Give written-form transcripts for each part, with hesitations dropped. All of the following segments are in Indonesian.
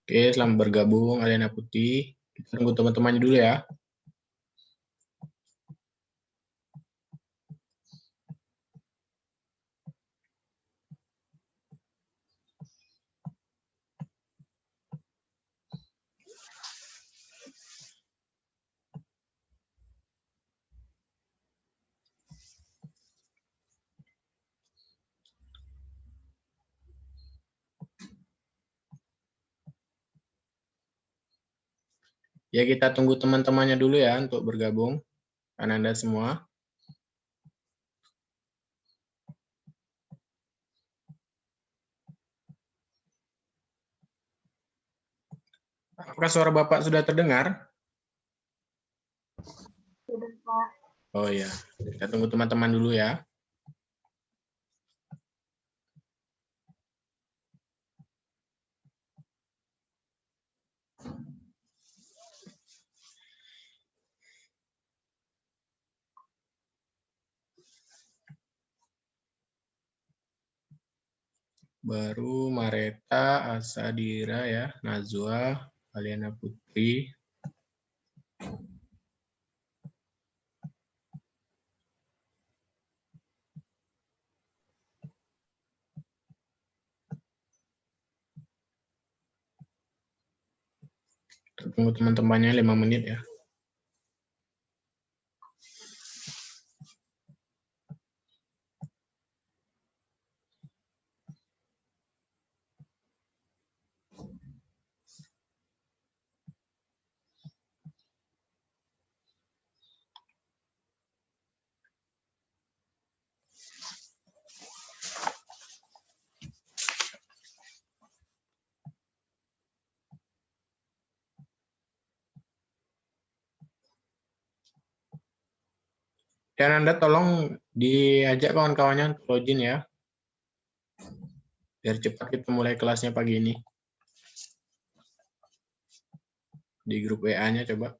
Oke, selamat bergabung Aliana Putih. Kita tunggu teman-temannya dulu ya. Ya, kita tunggu teman-temannya dulu ya untuk bergabung. Anda semua. Apakah suara Bapak sudah terdengar? Sudah, Pak. Oh ya, kita tunggu teman-teman dulu ya. Baru Mareta, Asadira ya, Najwa, Aliana Putri. Kita tunggu teman-temannya 5 menit ya. Dan Anda tolong diajak kawan-kawannya untuk login ya. Biar cepat kita mulai kelasnya pagi ini. Di grup WA-nya coba.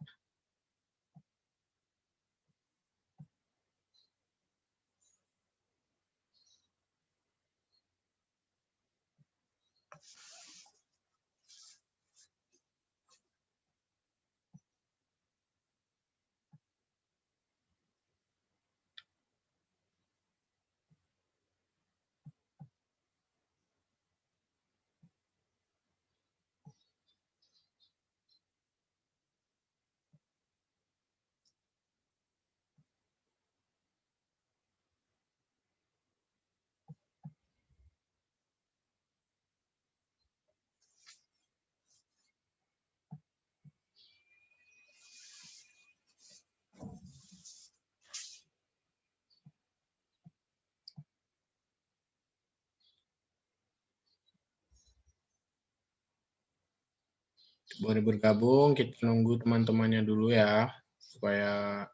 Boleh bergabung, kita nunggu teman-temannya dulu ya, supaya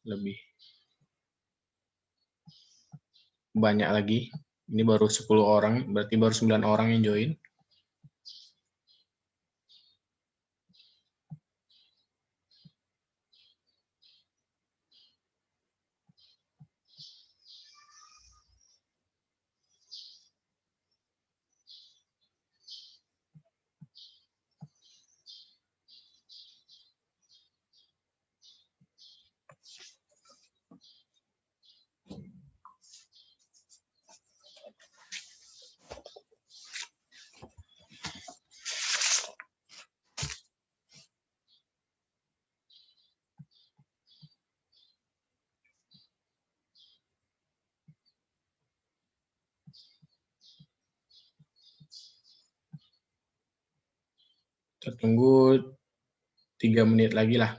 lebih banyak lagi. Ini baru 10 orang, berarti baru 9 orang yang join. Kita tunggu 3 menit lagi lah.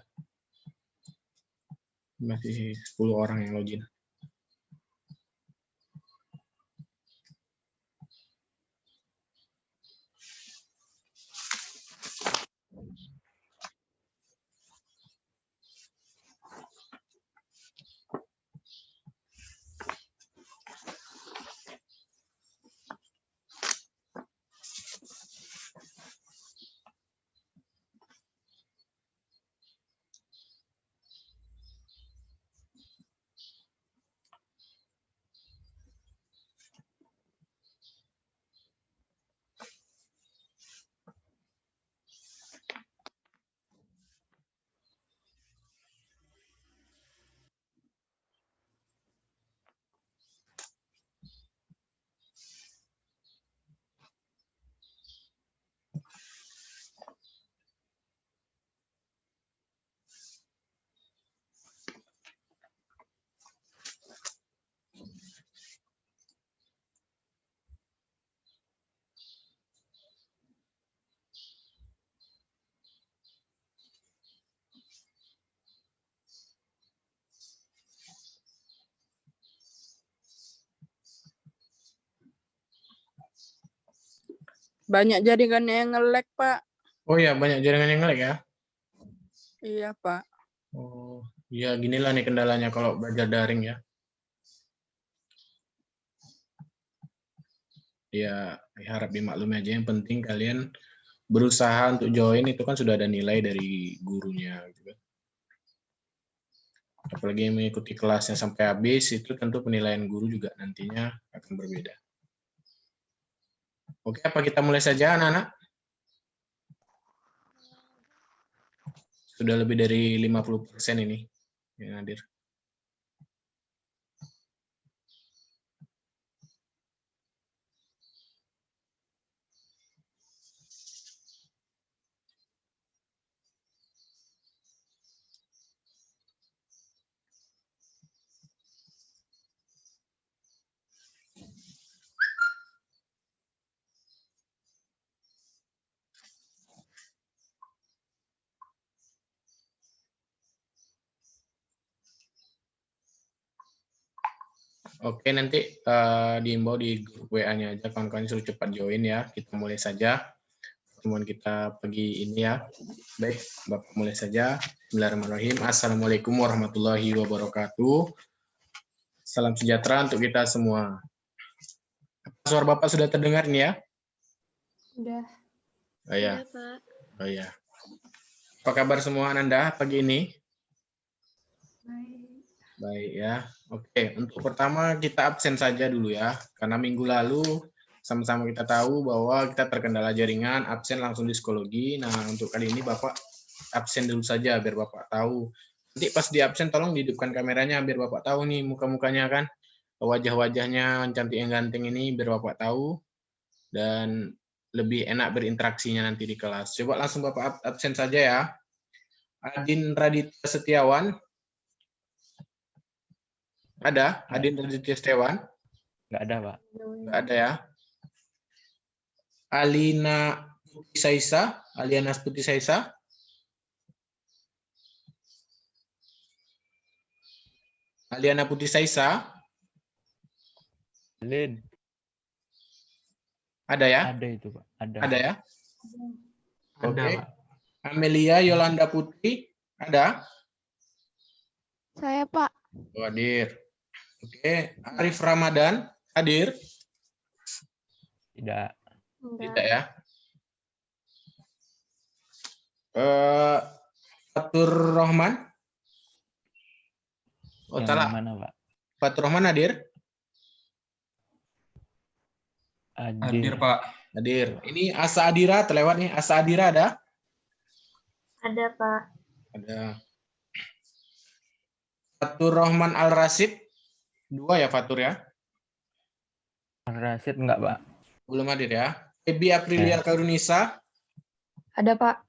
Masih 10 orang yang login. Banyak jaringannya yang nge-lag, Pak. Oh ya, banyak jaringan yang nge-lag ya? Iya, Pak. Oh, ya ginilah nih kendalanya kalau belajar daring ya. Ya, harap dimaklumi aja. Yang penting kalian berusaha untuk join, itu kan sudah ada nilai dari gurunya. Gitu kan. Apalagi yang mengikuti kelasnya sampai habis, itu tentu penilaian guru juga nantinya akan berbeda. Oke, apa kita mulai saja anak-anak? Sudah lebih dari 50% ini yang hadir. Oke, nanti diimbau di grup WA-nya aja, kawan-kawan suruh cepat join ya. Kita mulai saja pertemuan kita pagi ini ya. Baik, Bapak mulai saja. Bismillahirrahmanirrahim. Assalamualaikum warahmatullahi wabarakatuh. Salam sejahtera untuk kita semua. Suara Bapak sudah terdengar nih ya? Udah. Oh ya. Udah, Pak. Oh ya. Apa kabar semua Ananda pagi ini? Baik. Baik ya. Oke, untuk pertama kita absen saja dulu ya. Karena minggu lalu sama-sama kita tahu bahwa kita terkendala jaringan, absen langsung di psikologi. Nah, untuk kali ini Bapak absen dulu saja biar Bapak tahu. Nanti pas di absen tolong dihidupkan kameranya biar Bapak tahu nih muka-mukanya kan. Wajah-wajahnya yang cantik yang ganteng ini biar Bapak tahu. Dan lebih enak berinteraksinya nanti di kelas. Coba langsung Bapak absen saja ya. Adin Raditya Setiawan. Ada? Adin Raditya Setiawan? Nggak ada, Pak. Nggak ada ya. Alina Putih Saisa, Aliana Putih Saisa. Aliana Putih Saisa. Lin. Ada ya? Ada itu, Pak. Ada. Ada ya? Ada, Oke. Pak. Amelia Yolanda Putri. Ada? Saya, Pak. Oh, hadir. Oke. Arif Ramadan. Hadir? Tidak. Tidak ya? Fatur Rahman. Oh, Yang salah. mana, Pak? Fatur Rahman hadir? Hadir, Pak. Hadir. Ini Asa Adira terlewat nih. Asa Adira ada? Ada, Pak. Ada. Fatur Rahman Al Rasid. 2 ya Fatur ya? Rasid enggak, Pak? Belum hadir ya. Ebi Aprilia Karunisa. Ada, Pak.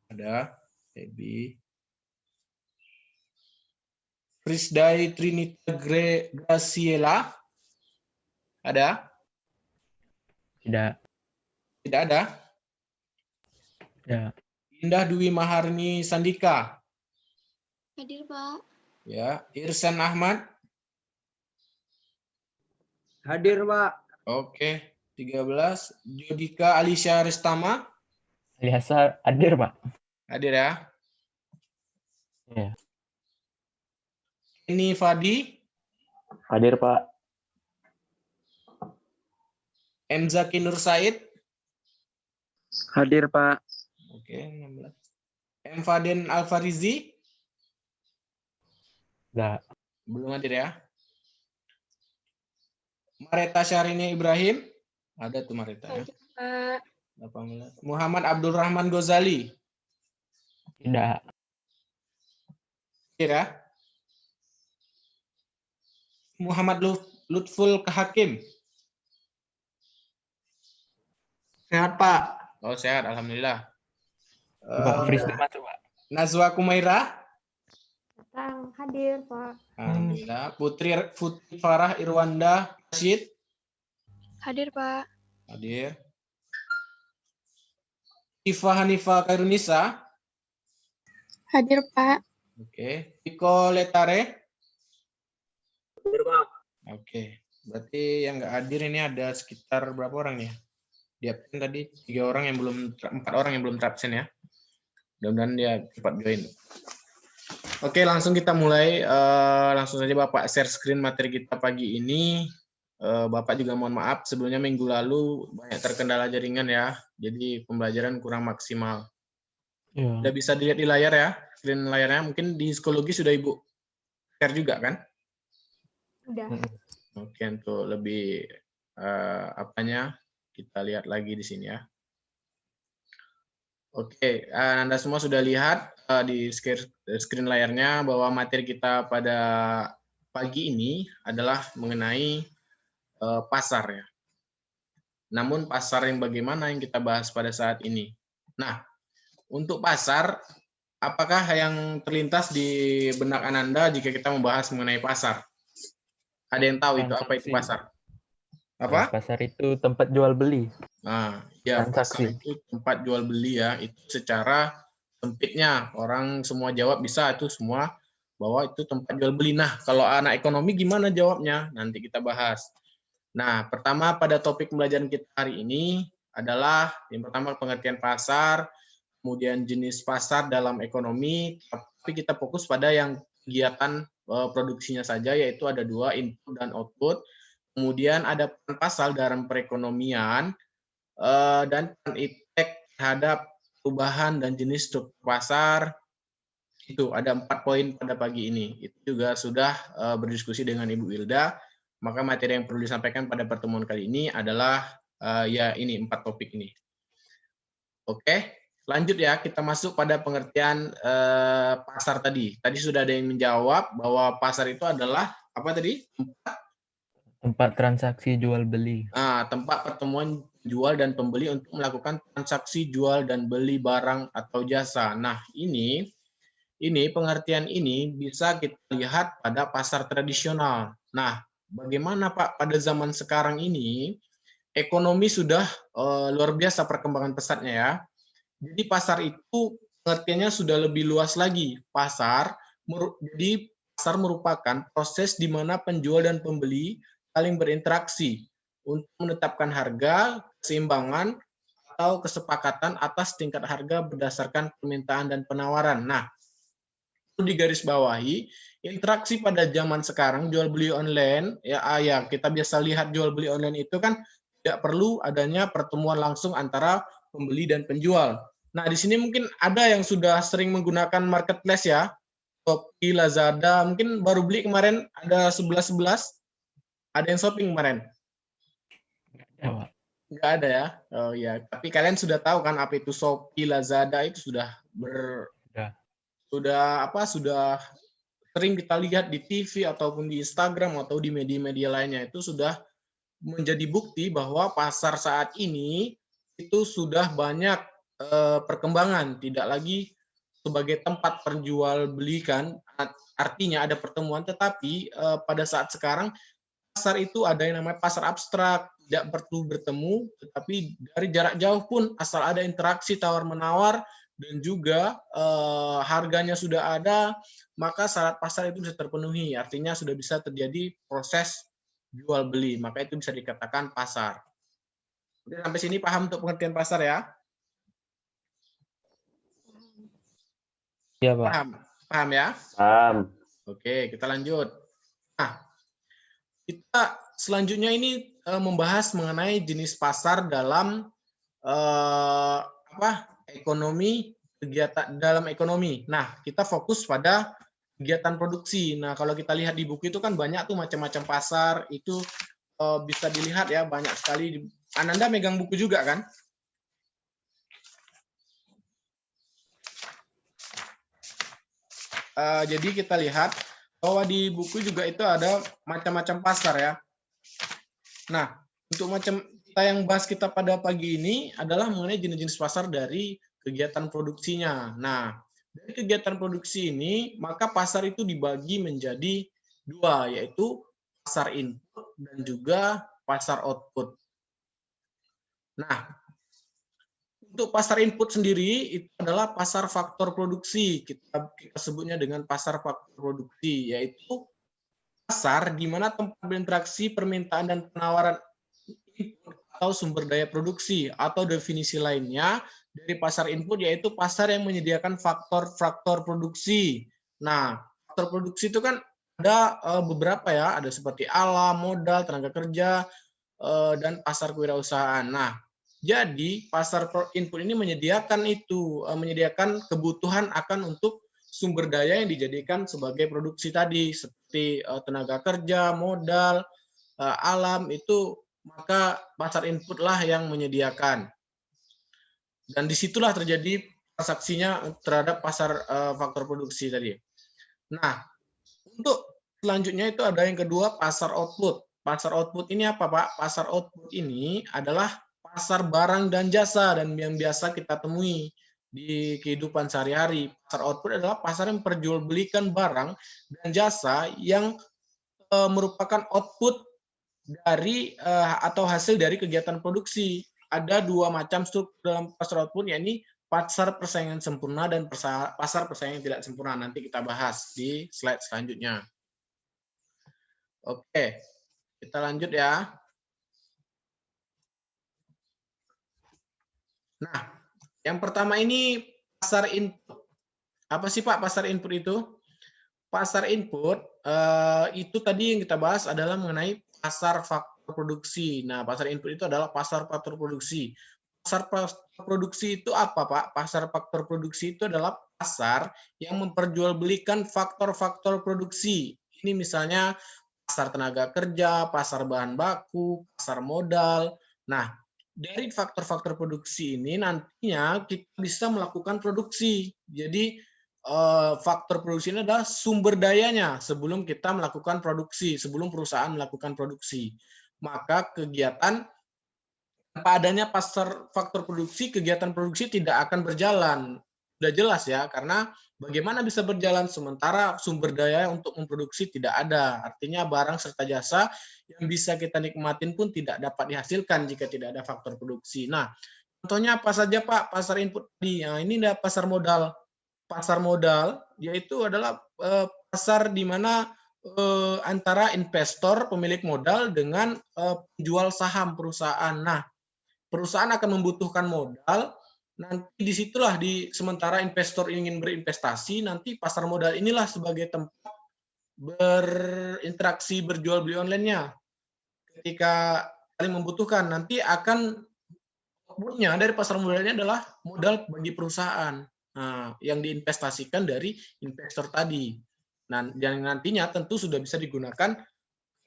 Ada. Ebi. Prisdai Trinita Graciela. Ada? Tidak. Tidak ada. Ya. Indah Dwi Maharni Sandika. Hadir, Pak. Ya. Irsan Ahmad. Hadir, Pak. Oke. 13. Judika Alisha Restama. Aliasa hadir, Pak. Hadir ya. Ya. Ini Fadi. Hadir, Pak. M. Zaki Nur Said. Hadir, Pak. Oke. 16. M. Faden Alfarizi. Enggak. Belum hadir ya. Mareta Syahrini Ibrahim. Ada tuh Mareta ya. Pak. 18. Muhammad Abdul Rahman Ghazali. Tidak. Kira. Muhammad Lutful Hakim. Sehat, Pak. Oh sehat, alhamdulillah. Pak Frisdi masuk, Pak. Nazwa Kumaira. Datang. Hadir, Pak. Alhamdulillah. Putri Farah Irwanda Rashid. Hadir, Pak. Hadir. Ifa Hanifa Kairunisa. Hadir, Pak. Oke. Iko Letare. Hadir, Pak. Oke. Berarti yang nggak hadir ini ada sekitar berapa orang ya? Di absen tadi 4 orang yang belum terabsen ya. Mudah-mudahan dia cepat join. Oke, langsung kita mulai. Langsung saja Bapak share screen materi kita pagi ini. Bapak juga mohon maaf, sebelumnya minggu lalu banyak terkendala jaringan ya. Jadi pembelajaran kurang maksimal. Ya. Sudah bisa dilihat di layar ya, screen layarnya. Mungkin di psikologi sudah Ibu share juga kan? Udah. Oke, untuk lebih kita lihat lagi di sini ya. Oke, Anda semua sudah lihat di screen layarnya bahwa materi kita pada pagi ini adalah mengenai pasar ya. Namun pasar yang bagaimana yang kita bahas pada saat ini. Nah, untuk pasar, apakah yang terlintas di benak Ananda jika kita membahas mengenai pasar? Ada yang tahu itu apa itu pasar? Apa? Pasar itu tempat jual beli. Nah, ya pasar itu tempat jual beli ya. Itu secara sempitnya orang semua jawab bisa itu semua bahwa itu tempat jual beli. Nah, kalau anak ekonomi gimana jawabnya? Nanti kita bahas. Nah, pertama pada topik pembelajaran kita hari ini adalah yang pertama pengertian pasar, kemudian jenis pasar dalam ekonomi, tapi kita fokus pada yang kegiatan produksinya saja, yaitu ada 2, input dan output. Kemudian ada peran pasar dalam perekonomian, dan peran iptek terhadap perubahan dan jenis struktur pasar. Itu ada 4 poin pada pagi ini. Itu juga sudah berdiskusi dengan Ibu Wilda. Maka materi yang perlu disampaikan pada pertemuan kali ini adalah ya ini 4 topik ini. Oke, lanjut ya, kita masuk pada pengertian pasar tadi. Tadi sudah ada yang menjawab bahwa pasar itu adalah apa tadi? Tempat transaksi jual beli. Tempat pertemuan jual dan pembeli untuk melakukan transaksi jual dan beli barang atau jasa. Nah, ini pengertian ini bisa kita lihat pada pasar tradisional. Nah, bagaimana Pak pada zaman sekarang ini ekonomi sudah luar biasa perkembangan pesatnya ya. Jadi pasar itu pengertiannya sudah lebih luas lagi. Jadi pasar merupakan proses di mana penjual dan pembeli saling berinteraksi untuk menetapkan harga, keseimbangan, atau kesepakatan atas tingkat harga berdasarkan permintaan dan penawaran. Nah, itu digarisbawahi, interaksi pada zaman sekarang jual beli online, ya kita biasa lihat jual beli online itu kan tidak perlu adanya pertemuan langsung antara pembeli dan penjual. Nah, di sini mungkin ada yang sudah sering menggunakan marketplace ya, Shopee, Lazada, mungkin baru beli kemarin ada 11. Ada yang shopping kemarin? Nggak ada ya? Oh ya, tapi kalian sudah tahu kan apa itu Shopee, Lazada itu sudah sudah sering kita lihat di TV ataupun di Instagram atau di media-media lainnya, itu sudah menjadi bukti bahwa pasar saat ini itu sudah banyak perkembangan, tidak lagi sebagai tempat perjualbelikan, artinya ada pertemuan, tetapi pada saat sekarang pasar itu ada yang namanya pasar abstrak, tidak perlu bertemu, tetapi dari jarak jauh pun asal ada interaksi tawar-menawar dan juga harganya sudah ada, maka syarat pasar itu bisa terpenuhi, artinya sudah bisa terjadi proses jual beli, maka itu bisa dikatakan pasar. Oke, sampai sini paham untuk pengertian pasar ya? Iya, Pak. Paham ya? Paham. Oke, kita lanjut. Nah, kita selanjutnya ini membahas mengenai jenis pasar dalam ekonomi, kegiatan dalam ekonomi. Nah, kita fokus pada kegiatan produksi. Nah, kalau kita lihat di buku itu kan banyak tuh macam-macam pasar, itu bisa dilihat ya, banyak sekali. Ananda megang buku juga kan? Jadi kita lihat bahwa di buku juga itu ada macam-macam pasar ya. Nah, untuk kita yang bahas kita pada pagi ini adalah mengenai jenis-jenis pasar dari kegiatan produksinya. Nah, dari kegiatan produksi ini, maka pasar itu dibagi menjadi 2, yaitu pasar input dan juga pasar output. Nah, untuk pasar input sendiri itu adalah pasar faktor produksi. Kita sebutnya dengan pasar faktor produksi, yaitu pasar di mana tempat berinteraksi permintaan dan penawaran input atau sumber daya produksi, atau definisi lainnya dari pasar input yaitu pasar yang menyediakan faktor-faktor produksi. Nah, faktor produksi itu kan ada beberapa ya, ada seperti alam, modal, tenaga kerja, dan pasar kewirausahaan. Nah, jadi pasar input ini menyediakan kebutuhan akan untuk sumber daya yang dijadikan sebagai produksi tadi, seperti tenaga kerja, modal, alam itu, maka pasar input lah yang menyediakan. Dan disitulah terjadi transaksinya terhadap pasar faktor produksi tadi. Nah, untuk selanjutnya itu ada yang kedua, pasar output. Pasar output ini apa, Pak? Pasar output ini adalah pasar barang dan jasa dan yang biasa kita temui di kehidupan sehari-hari. Pasar output adalah pasar yang memperjualbelikan barang dan jasa yang merupakan output dari atau hasil dari kegiatan produksi. Ada dua macam struktur dalam pasar output, yakni pasar persaingan sempurna dan pasar persaingan tidak sempurna. Nanti kita bahas di slide selanjutnya. Oke, kita lanjut ya. Nah, yang pertama ini pasar input. Apa sih Pak pasar input itu? Pasar input itu tadi yang kita bahas adalah mengenai pasar faktor produksi. Nah, pasar input itu adalah pasar faktor produksi. Pasar produksi itu apa, Pak? Pasar faktor produksi itu adalah pasar yang memperjualbelikan faktor-faktor produksi. Ini misalnya pasar tenaga kerja, pasar bahan baku, pasar modal. Nah, dari faktor-faktor produksi ini nantinya kita bisa melakukan produksi. Jadi faktor produksi ini adalah sumber dayanya sebelum kita melakukan produksi, sebelum perusahaan melakukan produksi. Maka kegiatan tanpa adanya pasar faktor produksi, kegiatan produksi tidak akan berjalan. Sudah jelas ya, karena bagaimana bisa berjalan sementara sumber daya untuk memproduksi tidak ada. Artinya barang serta jasa yang bisa kita nikmatin pun tidak dapat dihasilkan jika tidak ada faktor produksi. Nah, contohnya apa saja Pak? Pasar input tadi. Nah, ini ada pasar modal. Pasar modal yaitu adalah pasar di mana antara investor pemilik modal dengan penjual saham perusahaan. Nah, perusahaan akan membutuhkan modal. Nanti disitulah sementara investor ingin berinvestasi, nanti pasar modal inilah sebagai tempat berinteraksi berjual beli online-nya. Ketika saling membutuhkan, nanti akan output-nya dari pasar modalnya adalah modal bagi perusahaan. Nah, yang diinvestasikan dari investor tadi. Nah, yang nantinya tentu sudah bisa digunakan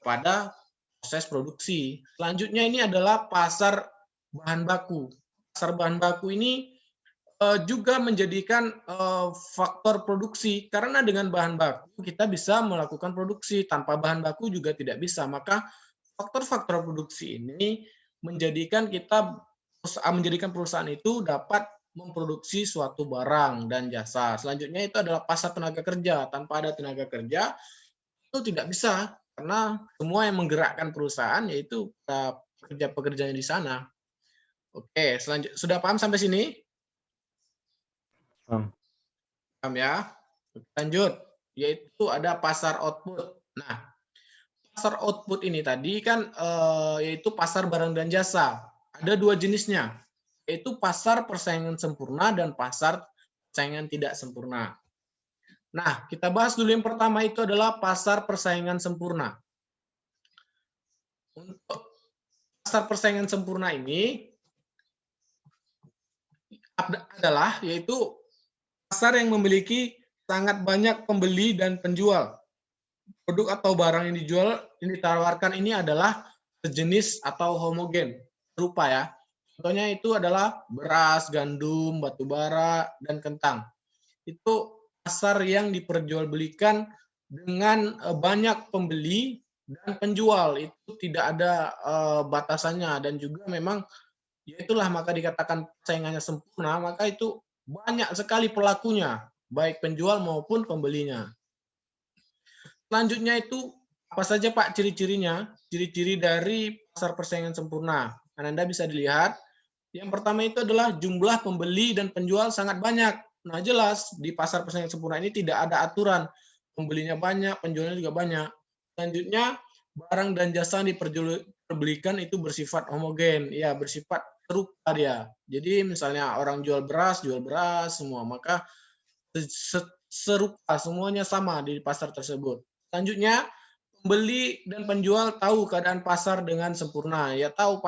pada proses produksi. Selanjutnya ini adalah pasar bahan baku. Pasar bahan baku ini juga menjadikan faktor produksi, karena dengan bahan baku kita bisa melakukan produksi, tanpa bahan baku juga tidak bisa. Maka faktor-faktor produksi ini menjadikan perusahaan itu dapat memproduksi suatu barang dan jasa. Selanjutnya itu adalah pasar tenaga kerja. Tanpa ada tenaga kerja itu tidak bisa, karena semua yang menggerakkan perusahaan yaitu pekerja-pekerjanya di sana. Oke, selanjutnya sudah paham sampai sini? Paham ya? Lanjut, yaitu ada pasar output. Nah, pasar output ini tadi kan yaitu pasar barang dan jasa. Ada dua jenisnya, yaitu pasar persaingan sempurna dan pasar persaingan tidak sempurna. Nah, kita bahas dulu yang pertama itu adalah pasar persaingan sempurna. Untuk pasar persaingan sempurna ini adalah yaitu pasar yang memiliki sangat banyak pembeli dan penjual. Produk atau barang yang ditawarkan ini adalah sejenis atau homogen, serupa ya. Contohnya itu adalah beras, gandum, batu bara, dan kentang. Itu pasar yang diperjualbelikan dengan banyak pembeli dan penjual. Itu tidak ada batasannya, dan juga memang ya itulah maka dikatakan persaingannya sempurna, maka itu banyak sekali pelakunya, baik penjual maupun pembelinya. Selanjutnya itu apa saja Pak ciri-cirinya? Ciri-ciri dari pasar persaingan sempurna. Anda bisa dilihat, yang pertama itu adalah jumlah pembeli dan penjual sangat banyak. Nah, jelas di pasar persaingan sempurna ini tidak ada aturan. Pembelinya banyak, penjualnya juga banyak. Selanjutnya, barang dan jasa yang diperjualbelikan itu bersifat homogen, ya bersifat serupa dia. Jadi misalnya orang jual beras semua, maka serupa, semuanya sama di pasar tersebut. Selanjutnya, pembeli dan penjual tahu keadaan pasar dengan sempurna. Ya tahu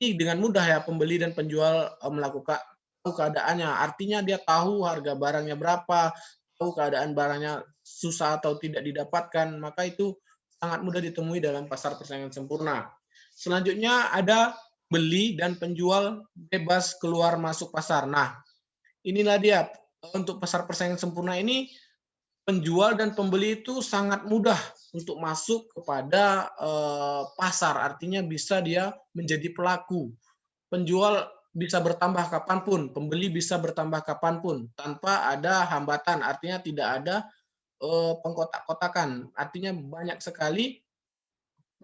ini dengan mudah ya pembeli dan penjual melakukan tahu keadaannya. Artinya dia tahu harga barangnya berapa, tahu keadaan barangnya susah atau tidak didapatkan, maka itu sangat mudah ditemui dalam pasar persaingan sempurna. Selanjutnya ada beli dan penjual bebas keluar masuk pasar. Nah, inilah dia untuk pasar persaingan sempurna ini, penjual dan pembeli itu sangat mudah untuk masuk kepada pasar. Artinya bisa dia menjadi pelaku. Penjual bisa bertambah kapanpun, pembeli bisa bertambah kapanpun tanpa ada hambatan. Artinya tidak ada pengkotak-kotakan. Artinya banyak sekali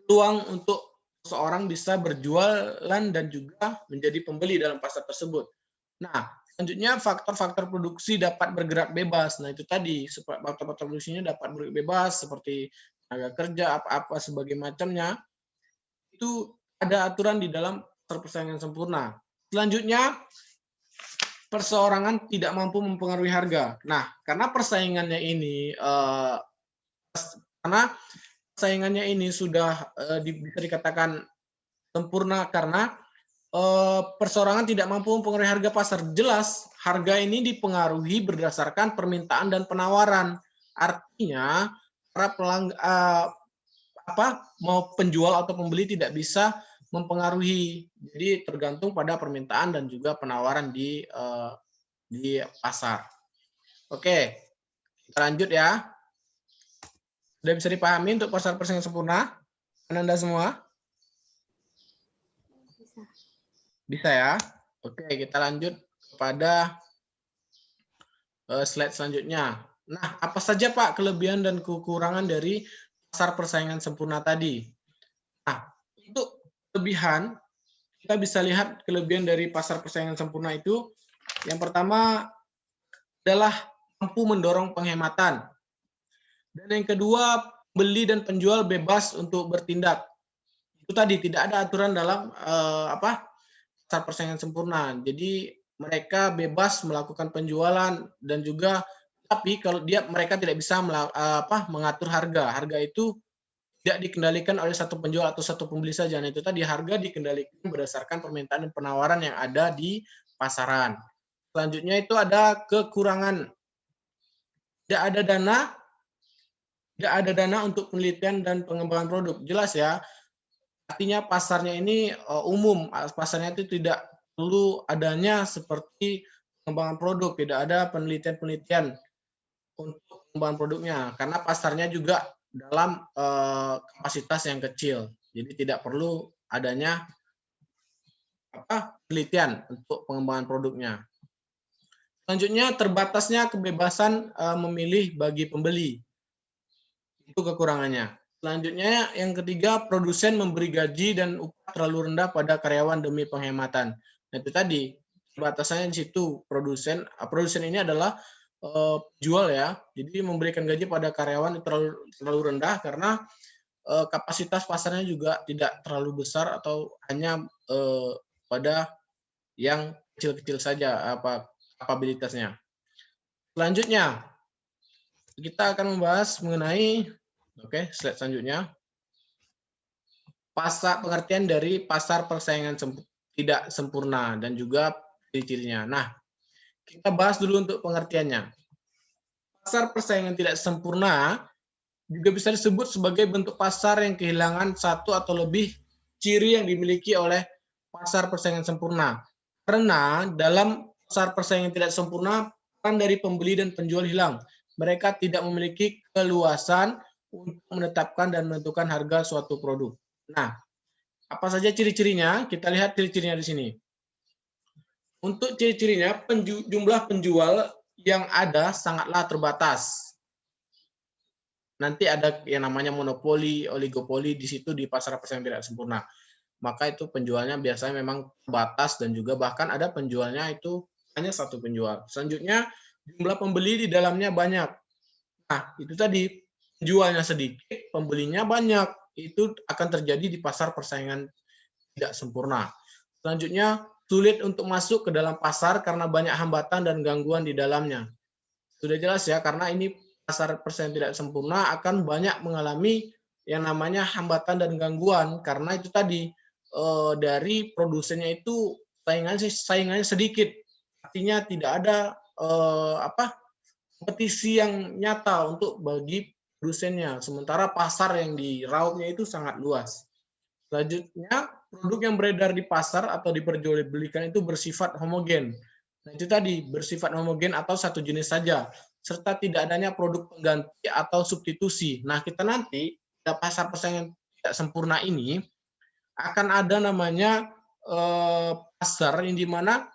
peluang untuk seorang bisa berjualan dan juga menjadi pembeli dalam pasar tersebut. Nah, selanjutnya faktor-faktor produksi dapat bergerak bebas. Nah, itu tadi faktor-faktor produksinya dapat bergerak bebas seperti tenaga kerja, apa-apa sebagai macamnya. Itu ada aturan di dalam persaingan sempurna. Selanjutnya, perseorangan tidak mampu mempengaruhi harga. Nah, karena persaingannya ini sudah bisa dikatakan sempurna karena perseorangan tidak mampu mempengaruhi harga pasar. Jelas, harga ini dipengaruhi berdasarkan permintaan dan penawaran. Artinya, para mau penjual atau pembeli tidak bisa mempengaruhi. Jadi tergantung pada permintaan dan juga penawaran di pasar. Oke, kita lanjut ya. Sudah bisa dipahami untuk pasar persaingan sempurna? Anda semua? Bisa ya? Oke, kita lanjut kepada slide selanjutnya. Nah, apa saja Pak kelebihan dan kekurangan dari pasar persaingan sempurna tadi? Nah, untuk kelebihan, kita bisa lihat kelebihan dari pasar persaingan sempurna itu. Yang pertama adalah mampu mendorong penghematan. Dan yang kedua, beli dan penjual bebas untuk bertindak. Itu tadi, tidak ada aturan dalam pasar persaingan sempurna. Jadi mereka bebas melakukan penjualan dan juga tapi kalau mereka tidak bisa mengatur harga. Harga itu tidak dikendalikan oleh satu penjual atau satu pembeli saja. Nah, itu tadi harga dikendalikan berdasarkan permintaan dan penawaran yang ada di pasaran. Selanjutnya itu ada kekurangan. Tidak ada dana untuk penelitian dan pengembangan produk. Jelas ya. Artinya pasarnya ini umum, pasarnya itu tidak perlu adanya seperti pengembangan produk, tidak ada penelitian-penelitian untuk pengembangan produknya, karena pasarnya juga dalam kapasitas yang kecil, jadi tidak perlu adanya penelitian untuk pengembangan produknya. Selanjutnya, terbatasnya kebebasan memilih bagi pembeli, itu kekurangannya. Selanjutnya, yang ketiga, produsen memberi gaji dan upah terlalu rendah pada karyawan demi penghematan. Nah, itu tadi, batasannya di situ. Produsen ini adalah jual ya, jadi memberikan gaji pada karyawan terlalu rendah karena kapasitas pasarnya juga tidak terlalu besar atau hanya pada yang kecil-kecil saja kapabilitasnya. Selanjutnya, kita akan membahas mengenai slide selanjutnya. Pengertian dari pasar persaingan tidak sempurna dan juga ciri-cirinya. Nah, kita bahas dulu untuk pengertiannya. Pasar persaingan tidak sempurna juga bisa disebut sebagai bentuk pasar yang kehilangan satu atau lebih ciri yang dimiliki oleh pasar persaingan sempurna. Karena dalam pasar persaingan tidak sempurna, peran dari pembeli dan penjual hilang. Mereka tidak memiliki keluasan untuk menetapkan dan menentukan harga suatu produk. Nah, apa saja ciri-cirinya? Kita lihat ciri-cirinya di sini. Untuk ciri-cirinya, jumlah penjual yang ada sangatlah terbatas. Nanti ada yang namanya monopoli, oligopoli di situ di pasar persaingan tidak sempurna. Maka itu penjualnya biasanya memang terbatas dan juga bahkan ada penjualnya itu hanya satu penjual. Selanjutnya, jumlah pembeli di dalamnya banyak. Nah, itu tadi, penjualnya sedikit, pembelinya banyak. itu akan terjadi di pasar persaingan tidak sempurna. Selanjutnya, sulit untuk masuk ke dalam pasar karena banyak hambatan dan gangguan di dalamnya. Sudah jelas ya, karena ini pasar persaingan tidak sempurna akan banyak mengalami yang namanya hambatan dan gangguan, karena itu tadi dari produsennya itu saingannya sedikit, artinya tidak ada kompetisi yang nyata untuk bagi produsennya, sementara pasar yang diraupnya itu sangat luas. Selanjutnya, produk yang beredar di pasar atau diperjualbelikan itu bersifat homogen. Nah, itu tadi, bersifat homogen atau satu jenis saja, serta tidak adanya produk pengganti atau substitusi. Nah, kita nanti, pada pasar persaingan tidak sempurna ini, akan ada namanya pasar yang dimana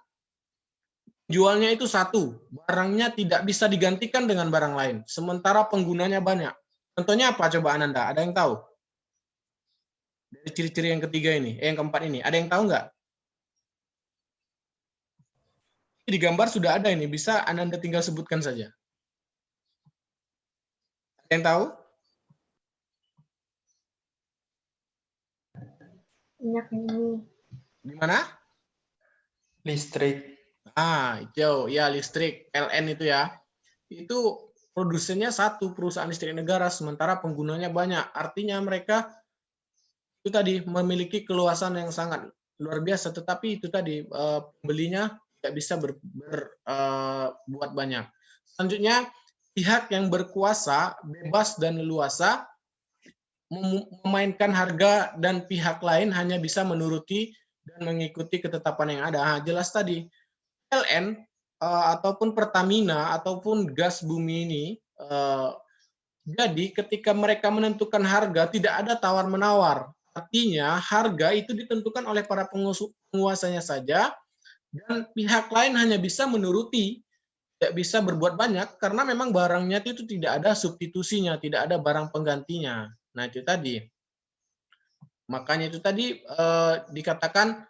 jualnya itu satu, barangnya tidak bisa digantikan dengan barang lain, sementara penggunanya banyak. Contohnya apa coba Ananda? Ada yang tahu? Dari ciri-ciri yang ketiga ini, yang keempat ini, ada yang tahu nggak? Di gambar sudah ada ini, bisa Ananda tinggal sebutkan saja. Ada yang tahu? Minyak ini. Gimana? Listrik. Hijau, ya listrik, PLN itu ya. Itu produsennya satu, perusahaan listrik negara, sementara penggunanya banyak. Artinya mereka itu tadi memiliki keluasan yang sangat luar biasa, tetapi itu tadi pembelinya tidak bisa buat banyak. Selanjutnya, pihak yang berkuasa bebas dan leluasa memainkan harga dan pihak lain hanya bisa menuruti dan mengikuti ketetapan yang ada. Jelas tadi, PLN ataupun Pertamina ataupun gas bumi ini, jadi ketika mereka menentukan harga tidak ada tawar-menawar. Artinya harga itu ditentukan oleh para penguasanya saja dan pihak lain hanya bisa menuruti, tidak bisa berbuat banyak karena memang barangnya itu tidak ada substitusinya, tidak ada barang penggantinya. Nah, itu tadi. Makanya itu tadi dikatakan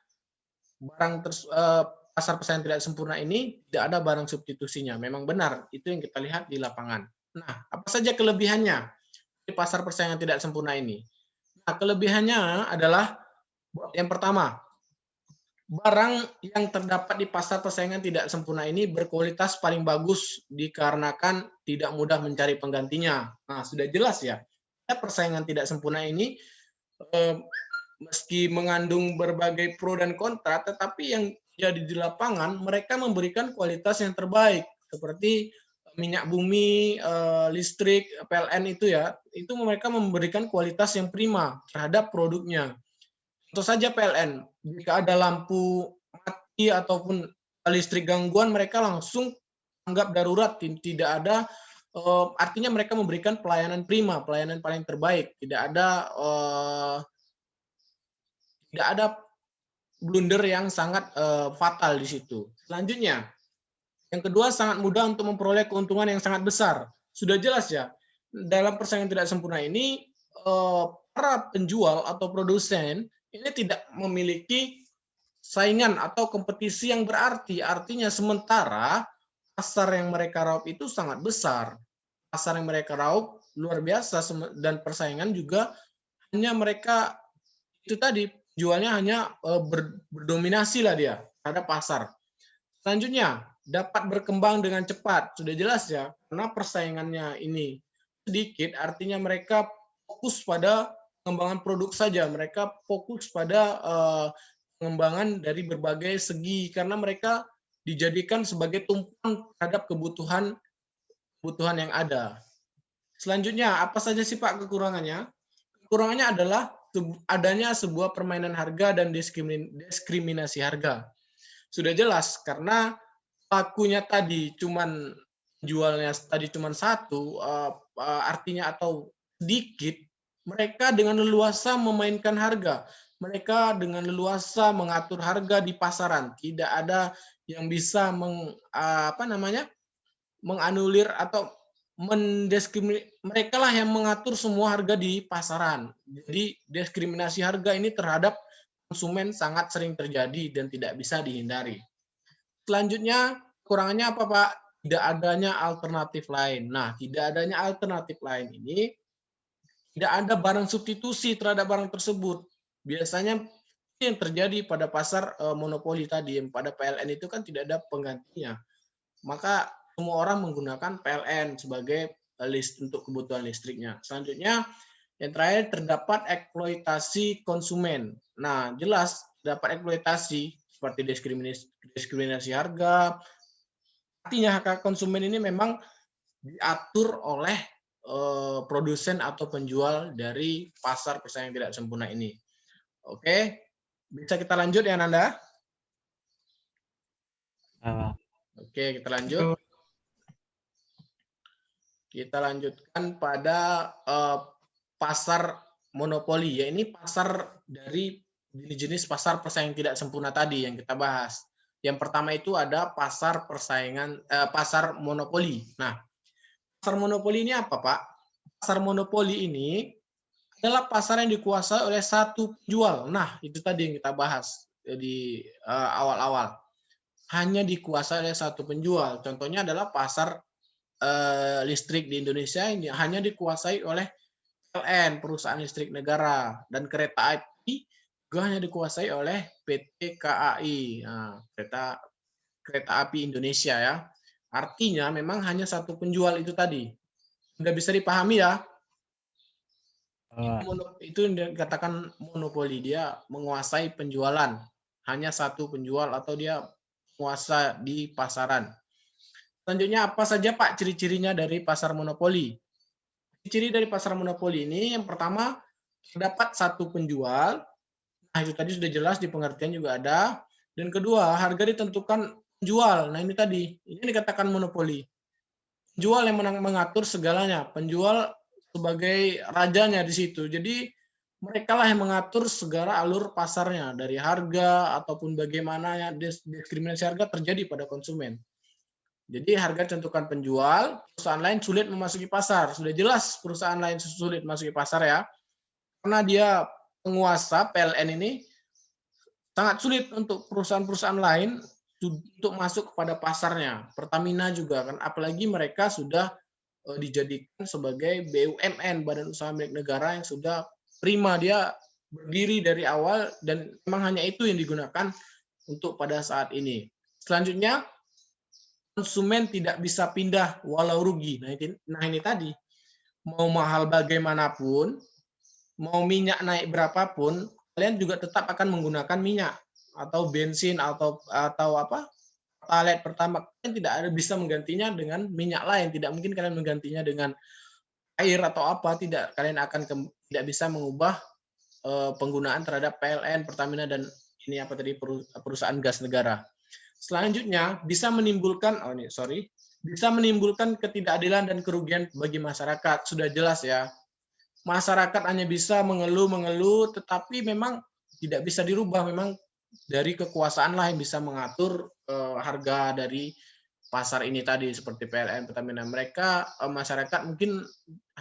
pasar persaingan tidak sempurna ini tidak ada barang substitusinya. Memang benar, itu yang kita lihat di lapangan. Nah, apa saja kelebihannya di pasar persaingan tidak sempurna ini? Nah, kelebihannya adalah yang pertama, barang yang terdapat di pasar persaingan tidak sempurna ini berkualitas paling bagus dikarenakan tidak mudah mencari penggantinya. Nah, sudah jelas ya, persaingan tidak sempurna ini meski mengandung berbagai pro dan kontra, tetapi yang jadi di lapangan mereka memberikan kualitas yang terbaik seperti minyak bumi, listrik, PLN itu ya, itu mereka memberikan kualitas yang prima terhadap produknya. Tentu saja PLN, jika ada lampu mati ataupun listrik gangguan, mereka langsung anggap darurat, tidak ada, artinya mereka memberikan pelayanan prima, pelayanan paling terbaik, tidak ada blunder yang sangat fatal di situ. Selanjutnya, yang kedua sangat mudah untuk memperoleh keuntungan yang sangat besar. Sudah jelas ya, dalam persaingan tidak sempurna ini para penjual atau produsen ini tidak memiliki saingan atau kompetisi yang berarti. Artinya sementara pasar yang mereka raup itu sangat besar. Pasar yang mereka raup luar biasa dan persaingan juga hanya mereka itu tadi jualnya hanya berdominasi lah dia terhadap pasar. Selanjutnya, dapat berkembang dengan cepat. Sudah jelas ya, karena persaingannya ini sedikit, artinya mereka fokus pada pengembangan produk saja. Mereka fokus pada pengembangan dari berbagai segi, karena mereka dijadikan sebagai tumpuan terhadap kebutuhan yang ada. Selanjutnya, apa saja sih Pak kekurangannya? Kekurangannya adalah adanya sebuah permainan harga dan diskriminasi harga. Sudah jelas karena pakunya tadi jualnya tadi cuman satu, artinya atau sedikit, mereka dengan leluasa memainkan harga. Mereka dengan leluasa mengatur harga di pasaran. Tidak ada yang bisa menganulir atau mereka lah yang mengatur semua harga di pasaran. Jadi diskriminasi harga ini terhadap konsumen sangat sering terjadi dan tidak bisa dihindari. Selanjutnya, kurangannya apa Pak? Tidak adanya alternatif lain. Nah, tidak adanya alternatif lain ini tidak ada barang substitusi terhadap barang tersebut. Biasanya yang terjadi pada pasar monopoli tadi, pada PLN itu kan tidak ada penggantinya. Maka semua orang menggunakan PLN sebagai list untuk kebutuhan listriknya. Selanjutnya, yang terakhir terdapat eksploitasi konsumen. Nah, jelas dapat eksploitasi seperti diskriminasi harga. Artinya hak konsumen ini memang diatur oleh produsen atau penjual dari pasar persaingan tidak sempurna ini. Oke, bisa kita lanjut ya Nanda? Oke, kita lanjut. Kita lanjutkan pada pasar monopoli, ya ini pasar dari jenis pasar persaingan tidak sempurna tadi yang kita bahas. Yang pertama itu ada pasar persaingan pasar monopoli. Nah, pasar monopoli ini apa, Pak? Pasar monopoli ini adalah pasar yang dikuasai oleh satu penjual. Nah, itu tadi yang kita bahas di awal-awal. Hanya dikuasai oleh satu penjual. Contohnya adalah pasar listrik di Indonesia ini hanya dikuasai oleh PLN, perusahaan listrik negara, dan kereta api juga hanya dikuasai oleh PT KAI, nah, kereta api Indonesia ya. Artinya memang hanya satu penjual itu tadi. Sudah bisa dipahami ya? Itu yang dikatakan monopoli, dia menguasai penjualan, hanya satu penjual atau dia penguasa di pasaran. Selanjutnya apa saja Pak ciri-cirinya dari pasar monopoli? Ciri dari pasar monopoli ini yang pertama terdapat satu penjual. Nah, itu tadi sudah jelas di pengertian juga ada. Dan kedua, harga ditentukan penjual. Nah, ini tadi, ini dikatakan monopoli. Penjual yang mengatur segalanya, penjual sebagai rajanya di situ. Jadi mereka lah yang mengatur segala alur pasarnya, dari harga ataupun bagaimana ya diskriminasi harga terjadi pada konsumen. Jadi harga ditentukan penjual, perusahaan lain sulit memasuki pasar. Sudah jelas perusahaan lain sulit memasuki pasar ya. Karena dia penguasa PLN ini sangat sulit untuk perusahaan-perusahaan lain untuk masuk kepada pasarnya. Pertamina juga kan, apalagi mereka sudah dijadikan sebagai BUMN, Badan Usaha Milik Negara yang sudah prima, dia berdiri dari awal dan memang hanya itu yang digunakan untuk pada saat ini. Selanjutnya, konsumen tidak bisa pindah walau rugi. Nah ini tadi, mau mahal bagaimanapun, mau minyak naik berapapun, kalian juga tetap akan menggunakan minyak atau bensin atau apa pertalite pertama. Kalian tidak ada bisa menggantinya dengan minyak lain. Tidak mungkin kalian menggantinya dengan air atau apa. Tidak, kalian akan tidak bisa mengubah penggunaan terhadap PLN, Pertamina dan ini apa tadi perusahaan gas negara. Selanjutnya bisa menimbulkan bisa menimbulkan ketidakadilan dan kerugian bagi masyarakat. Sudah jelas ya. Masyarakat hanya bisa mengeluh, tetapi memang tidak bisa dirubah. Memang dari kekuasaan lah yang bisa mengatur harga dari pasar ini tadi seperti PLN, Pertamina. Mereka masyarakat mungkin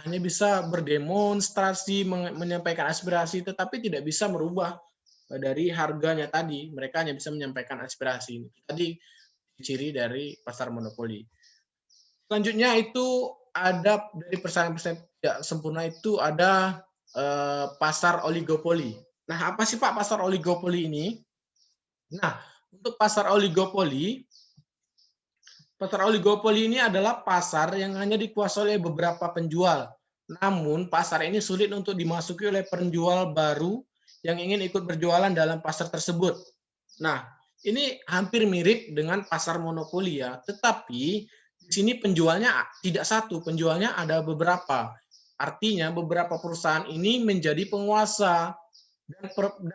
hanya bisa berdemonstrasi, menyampaikan aspirasi, tetapi tidak bisa merubah dari harganya tadi. Mereka hanya bisa menyampaikan aspirasi. Tadi ciri dari pasar monopoli. Selanjutnya itu ada dari persaingan tidak sempurna itu ada pasar oligopoli. Nah, apa sih Pak pasar oligopoli ini? Nah, untuk pasar oligopoli ini adalah pasar yang hanya dikuasai oleh beberapa penjual. Namun, pasar ini sulit untuk dimasuki oleh penjual baru yang ingin ikut berjualan dalam pasar tersebut. Nah, ini hampir mirip dengan pasar monopoli ya, tetapi di sini penjualnya tidak satu, penjualnya ada beberapa. Artinya beberapa perusahaan ini menjadi penguasa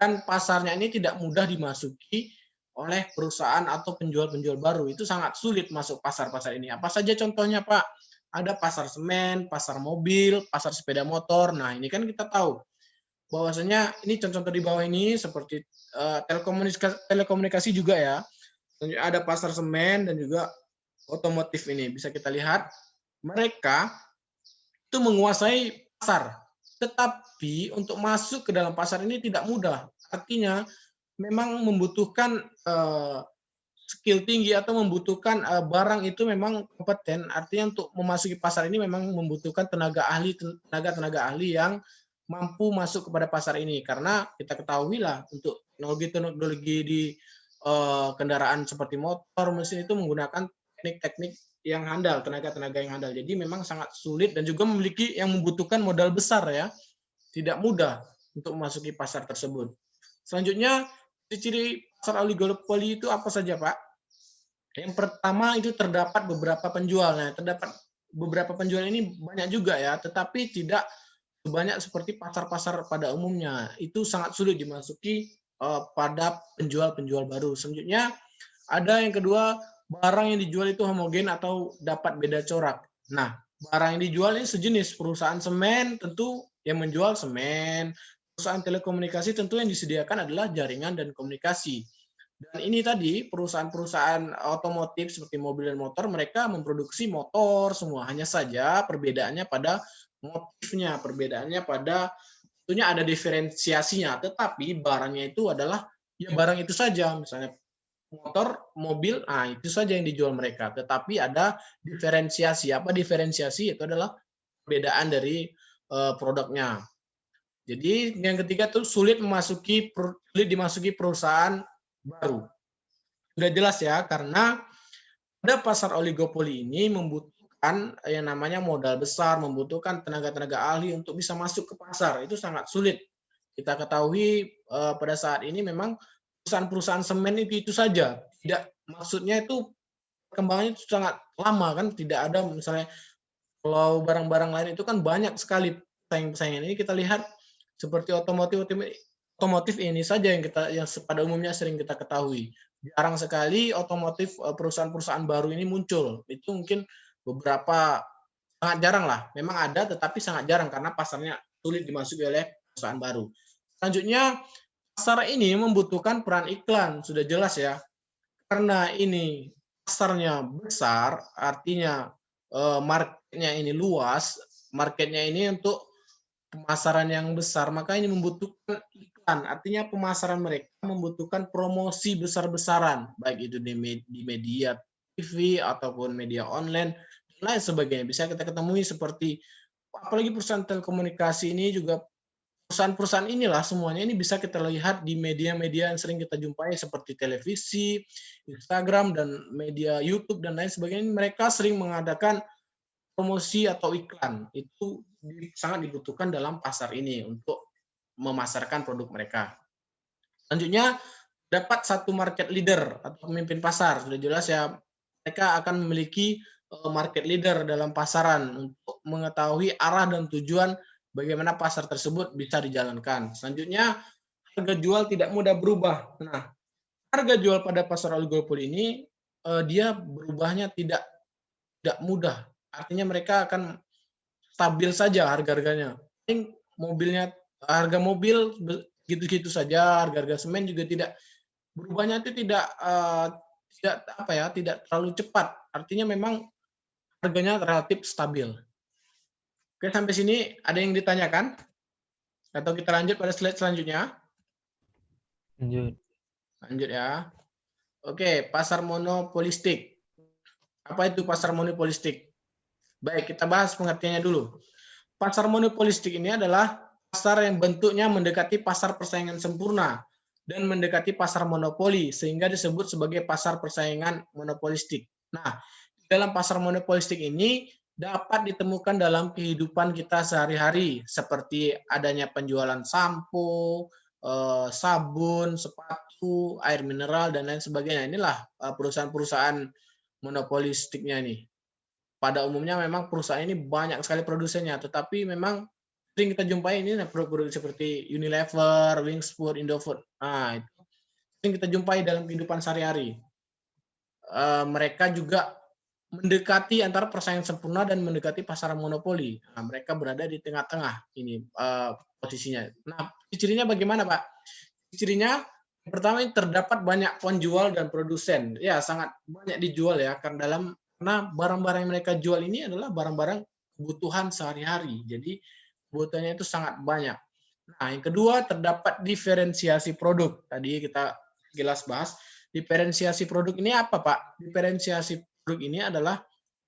dan pasarnya ini tidak mudah dimasuki oleh perusahaan atau penjual-penjual baru. Itu sangat sulit masuk pasar-pasar ini. Apa saja contohnya Pak? Ada pasar semen, pasar mobil, pasar sepeda motor. Nah, ini kan kita tahu bahwasanya ini contoh di bawah ini seperti telekomunikasi juga ya. Ada pasar semen dan juga otomotif ini. Bisa kita lihat mereka itu menguasai pasar. Tetapi untuk masuk ke dalam pasar ini tidak mudah. Artinya memang membutuhkan skill tinggi atau membutuhkan barang itu memang kompeten. Artinya untuk memasuki pasar ini memang membutuhkan tenaga ahli yang mampu masuk kepada pasar ini. Karena kita ketahui lah untuk teknologi di kendaraan seperti motor, mesin itu menggunakan teknik-teknik yang handal, tenaga-tenaga yang handal. Jadi memang sangat sulit dan juga memiliki yang membutuhkan modal besar ya. Tidak mudah untuk memasuki pasar tersebut. Selanjutnya, ciri-ciri pasar oligopoli itu apa saja, Pak? Yang pertama itu terdapat beberapa penjual. Nah, terdapat beberapa penjual ini banyak juga ya, tetapi tidak sebanyak seperti pasar-pasar pada umumnya. Itu sangat sulit dimasuki pada penjual-penjual baru. Selanjutnya, ada yang kedua, barang yang dijual itu homogen atau dapat beda corak. Nah, barang yang dijual ini sejenis. Perusahaan semen tentu yang menjual semen. Perusahaan telekomunikasi tentu yang disediakan adalah jaringan dan komunikasi. Dan ini tadi perusahaan-perusahaan otomotif seperti mobil dan motor, mereka memproduksi motor semua. Hanya saja perbedaannya pada motifnya, perbedaannya pada tentunya ada diferensiasinya. Tetapi barangnya itu adalah ya barang itu saja. Misalnya motor, mobil, nah itu saja yang dijual mereka. Tetapi ada diferensiasi. Apa diferensiasi? Itu adalah perbedaan dari produknya. Jadi yang ketiga tuh sulit dimasuki perusahaan baru. Sudah jelas ya, karena pada pasar oligopoli ini membutuhkan yang namanya modal besar, membutuhkan tenaga-tenaga ahli untuk bisa masuk ke pasar. Itu sangat sulit. Kita ketahui pada saat ini memang perusahaan-perusahaan semen itu saja. Maksudnya itu perkembangannya itu sangat lama kan, tidak ada misalnya kalau barang-barang lain itu kan banyak sekali pesaing-pesaingan. Ini kita lihat seperti otomotif ini saja yang pada umumnya sering kita ketahui. Jarang sekali otomotif perusahaan-perusahaan baru ini muncul. Itu mungkin beberapa sangat jarang lah. Memang ada tetapi sangat jarang karena pasarnya sulit dimasuki oleh perusahaan baru. Selanjutnya pasar ini membutuhkan peran iklan, sudah jelas ya. Karena ini pasarnya besar, artinya marketnya ini luas, marketnya ini untuk pemasaran yang besar, maka ini membutuhkan iklan. Artinya pemasaran mereka membutuhkan promosi besar-besaran, baik itu di media TV ataupun media online dan lain sebagainya. Bisa kita ketemui seperti apalagi perusahaan telekomunikasi ini juga perusahaan-perusahaan inilah semuanya ini bisa kita lihat di media-media yang sering kita jumpai seperti televisi, Instagram dan media YouTube dan lain sebagainya. Mereka sering mengadakan promosi atau iklan. Itu sangat dibutuhkan dalam pasar ini untuk memasarkan produk mereka. Selanjutnya, dapat satu market leader atau pemimpin pasar. Sudah jelas ya, mereka akan memiliki market leader dalam pasaran untuk mengetahui arah dan tujuan bagaimana pasar tersebut bisa dijalankan. Selanjutnya, harga jual tidak mudah berubah. Nah, harga jual pada pasar oligopoli ini dia berubahnya tidak mudah. Artinya mereka akan stabil saja harga-harganya. Mobilnya, harga mobil gitu-gitu saja, harga-harga semen juga tidak berubahnya itu tidak terlalu cepat. Artinya memang harganya relatif stabil. Oke, sampai sini ada yang ditanyakan? Atau kita lanjut pada slide selanjutnya? Lanjut ya. Oke, pasar monopolistik. Apa itu pasar monopolistik? Baik, kita bahas pengertiannya dulu. Pasar monopolistik ini adalah pasar yang bentuknya mendekati pasar persaingan sempurna dan mendekati pasar monopoli, sehingga disebut sebagai pasar persaingan monopolistik. Nah, dalam pasar monopolistik ini dapat ditemukan dalam kehidupan kita sehari-hari, seperti adanya penjualan sampo, sabun, sepatu, air mineral, dan lain sebagainya. Inilah perusahaan-perusahaan monopolistiknya ini. Pada umumnya memang perusahaan ini banyak sekali produsennya, tetapi memang sering kita jumpai ini produk-produk seperti Unilever, Wings Food, Indofood. Nah, itu sering kita jumpai dalam kehidupan sehari-hari. Mereka juga mendekati antara persaingan sempurna dan mendekati pasar monopoli. Nah, mereka berada di tengah-tengah ini posisinya. Nah, cirinya bagaimana, Pak? Cirinya pertama ini terdapat banyak penjual dan produsen. Ya, sangat banyak dijual ya karena barang-barang yang mereka jual ini adalah barang-barang kebutuhan sehari-hari. Jadi kebutuhannya itu sangat banyak. Nah, yang kedua terdapat diferensiasi produk. Tadi kita jelas bahas Diferensiasi produk ini apa, Pak? Diferensiasi produk ini adalah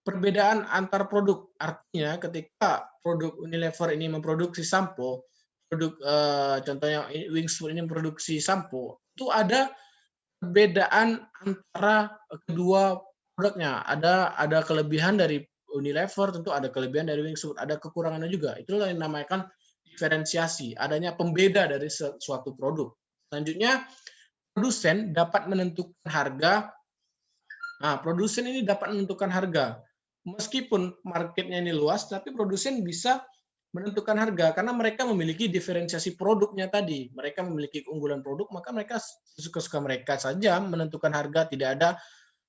perbedaan antar produk. Artinya ketika produk Unilever ini memproduksi sampo, produk contohnya Wings Food ini memproduksi sampo, itu ada perbedaan antara kedua produknya. Ada kelebihan dari Unilever, tentu ada kelebihan dari Wings Food, ada kekurangannya juga. Itulah yang dinamakan diferensiasi, adanya pembeda dari suatu produk. Selanjutnya, produsen dapat menentukan harga. Nah, produsen ini dapat menentukan harga. Meskipun marketnya ini luas, tapi produsen bisa menentukan harga karena mereka memiliki diferensiasi produknya tadi. Mereka memiliki keunggulan produk, maka mereka suka-suka mereka saja menentukan harga, tidak ada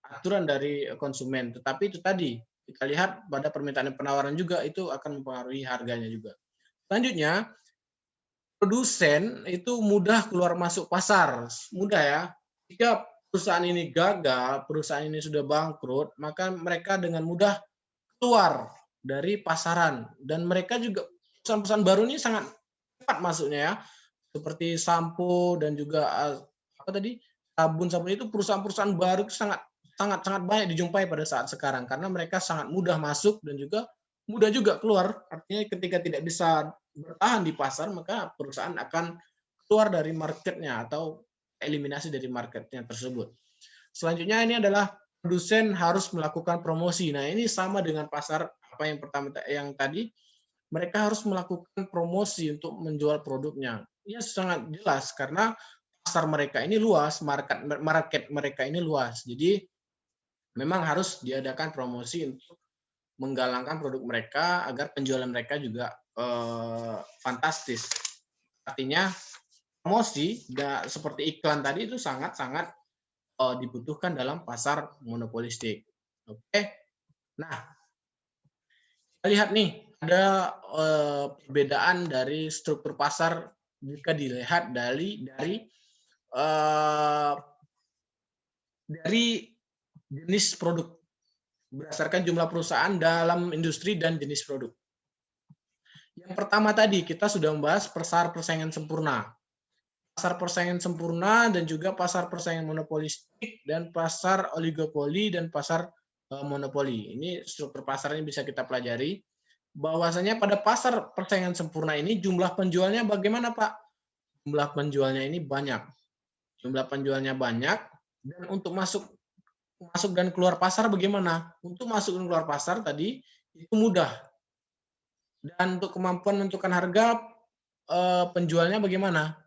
aturan dari konsumen. Tetapi itu tadi, kita lihat pada permintaan dan penawaran juga itu akan mempengaruhi harganya juga. Selanjutnya, produsen itu mudah keluar masuk pasar. Mudah ya. Jika perusahaan ini gagal, perusahaan ini sudah bangkrut, maka mereka dengan mudah keluar dari pasaran. Dan mereka juga, perusahaan-perusahaan baru ini sangat cepat masuknya ya. Seperti sampo dan juga sabun itu perusahaan-perusahaan baru itu sangat banyak dijumpai pada saat sekarang karena mereka sangat mudah masuk dan juga mudah juga keluar. Artinya ketika tidak bisa bertahan di pasar, maka perusahaan akan keluar dari marketnya atau eliminasi dari marketnya tersebut. Selanjutnya ini adalah produsen harus melakukan promosi. Nah, ini sama dengan pasar apa yang pertama yang tadi, mereka harus melakukan promosi untuk menjual produknya. Ya sangat jelas karena pasar mereka ini luas, market mereka ini luas. Jadi memang harus diadakan promosi untuk menggalangkan produk mereka agar penjualan mereka juga fantastis. Artinya promosi seperti iklan tadi itu sangat-sangat dibutuhkan dalam pasar monopolistik. Oke. Nah, kita lihat nih ada perbedaan dari struktur pasar jika dilihat dari jenis produk berdasarkan jumlah perusahaan dalam industri dan jenis produk. Yang pertama tadi kita sudah membahas pasar persaingan sempurna. Pasar persaingan sempurna dan juga pasar persaingan monopolistik dan pasar oligopoli dan pasar monopoli. Ini struktur pasarnya bisa kita pelajari. Bahwasanya pada pasar persaingan sempurna ini jumlah penjualnya bagaimana, Pak? Jumlah penjualnya ini banyak. Jumlah penjualnya banyak dan untuk masuk dan keluar pasar bagaimana? Untuk masuk dan keluar pasar tadi itu mudah. Dan untuk kemampuan menentukan harga penjualnya bagaimana?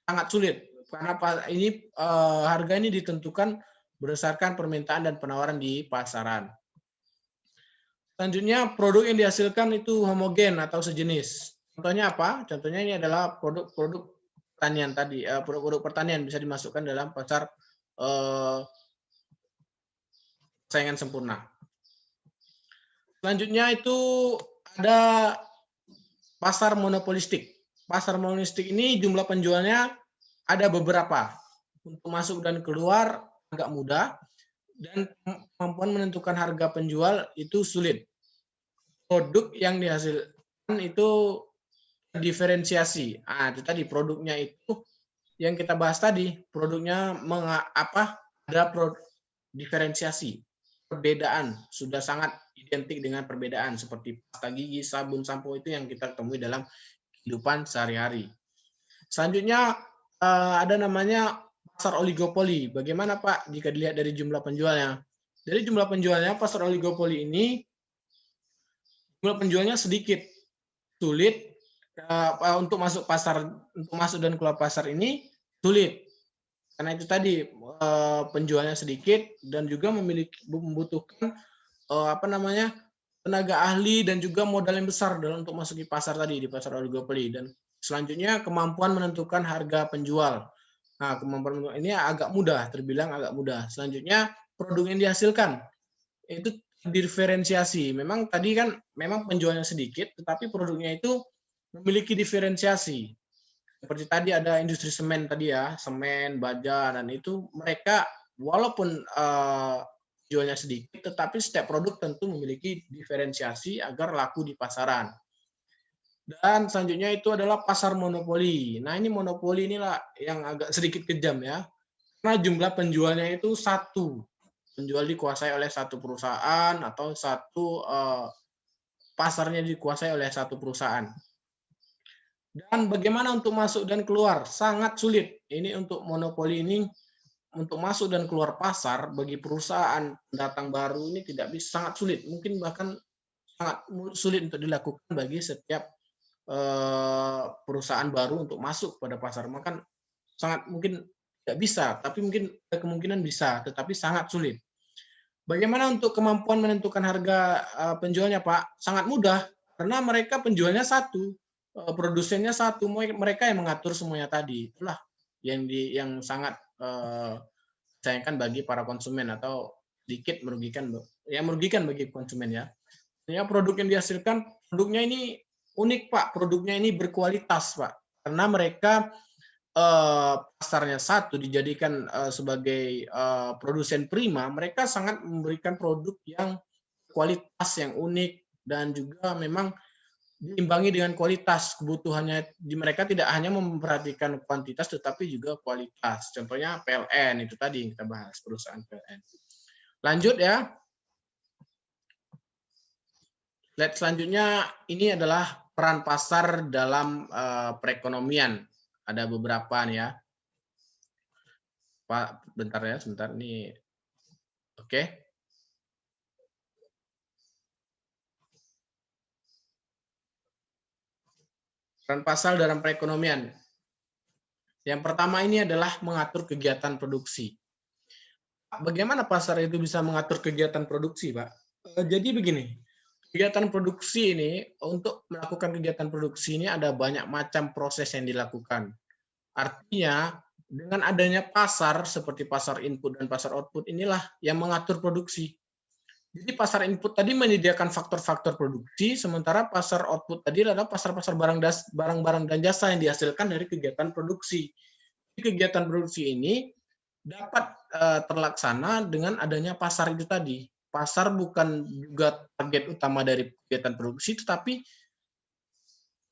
Sangat sulit karena ini harga ini ditentukan berdasarkan permintaan dan penawaran di pasaran. Selanjutnya produk yang dihasilkan itu homogen atau sejenis. Contohnya apa? Contohnya ini adalah produk pertanian tadi. Produk-produk pertanian bisa dimasukkan dalam pasar persaingan sempurna. Selanjutnya itu ada pasar monopolistik. Pasar monopolistik ini jumlah penjualnya ada beberapa. Untuk masuk dan keluar agak mudah dan kemampuan menentukan harga penjual itu sulit. Produk yang dihasilkan itu diferensiasi. Itu tadi produknya itu yang kita bahas tadi. Produknya ada diferensiasi. Perbedaan sudah sangat identik dengan perbedaan seperti pasta gigi, sabun, sampo itu yang kita temui dalam kehidupan sehari-hari. Selanjutnya ada namanya pasar oligopoli. Bagaimana Pak jika dilihat dari jumlah penjualnya? Dari jumlah penjualnya pasar oligopoli ini jumlah penjualnya sedikit, sulit untuk masuk dan keluar pasar ini sulit. Karena itu tadi penjualnya sedikit dan juga membutuhkan tenaga ahli dan juga modal yang besar dalam untuk masuki pasar tadi di pasar oligopoli. Dan selanjutnya kemampuan menentukan harga penjual. Nah, kemampuan ini agak mudah, terbilang agak mudah. Selanjutnya produk yang dihasilkan itu diferensiasi. Memang tadi kan memang penjualnya sedikit, tetapi produknya itu memiliki diferensiasi. Seperti tadi ada industri semen tadi ya, semen, baja, dan itu mereka walaupun jualnya sedikit, tetapi setiap produk tentu memiliki diferensiasi agar laku di pasaran. Dan selanjutnya itu adalah pasar monopoli. Nah ini monopoli inilah yang agak sedikit kejam ya. Karena jumlah penjualnya itu satu. Penjual dikuasai oleh satu perusahaan atau satu pasarnya dikuasai oleh satu perusahaan. Dan bagaimana untuk masuk dan keluar? Sangat sulit. Ini untuk monopoli ini, untuk masuk dan keluar pasar bagi perusahaan pendatang baru ini tidak bisa, sangat sulit. Mungkin bahkan sangat sulit untuk dilakukan bagi setiap perusahaan baru untuk masuk pada pasar. Maka sangat mungkin tidak bisa, tapi mungkin kemungkinan bisa, tetapi sangat sulit. Bagaimana untuk kemampuan menentukan harga penjualnya, Pak? Sangat mudah, karena mereka penjualnya satu, produsennya satu, mereka yang mengatur semuanya tadi. Itulah yang sangat sayangkan bagi para konsumen atau sedikit merugikan bagi konsumen ya. Ya, produk yang dihasilkan, produknya ini unik, Pak. Produknya ini berkualitas, Pak. Karena mereka pasarnya satu dijadikan sebagai produsen prima, mereka sangat memberikan produk yang kualitas yang unik dan juga memang diimbangi dengan kualitas. Kebutuhannya di mereka tidak hanya memperhatikan kuantitas tetapi juga kualitas. Contohnya PLN itu tadi yang kita bahas, perusahaan PLN. Lanjut ya. Slide selanjutnya ini adalah peran pasar dalam perekonomian. Ada beberapa nih ya. Pak, bentar ya, sebentar nih. Oke. Peran pasar dalam perekonomian. Yang pertama ini adalah mengatur kegiatan produksi. Bagaimana pasar itu bisa mengatur kegiatan produksi, Pak? Jadi begini, kegiatan produksi ini, untuk melakukan kegiatan produksi ini ada banyak macam proses yang dilakukan. Artinya, dengan adanya pasar seperti pasar input dan pasar output inilah yang mengatur produksi. Jadi pasar input tadi menyediakan faktor-faktor produksi, sementara pasar output tadi adalah pasar-pasar barang-barang dan jasa yang dihasilkan dari kegiatan produksi. Kegiatan produksi ini dapat terlaksana dengan adanya pasar itu tadi. Pasar bukan juga target utama dari kegiatan produksi, tetapi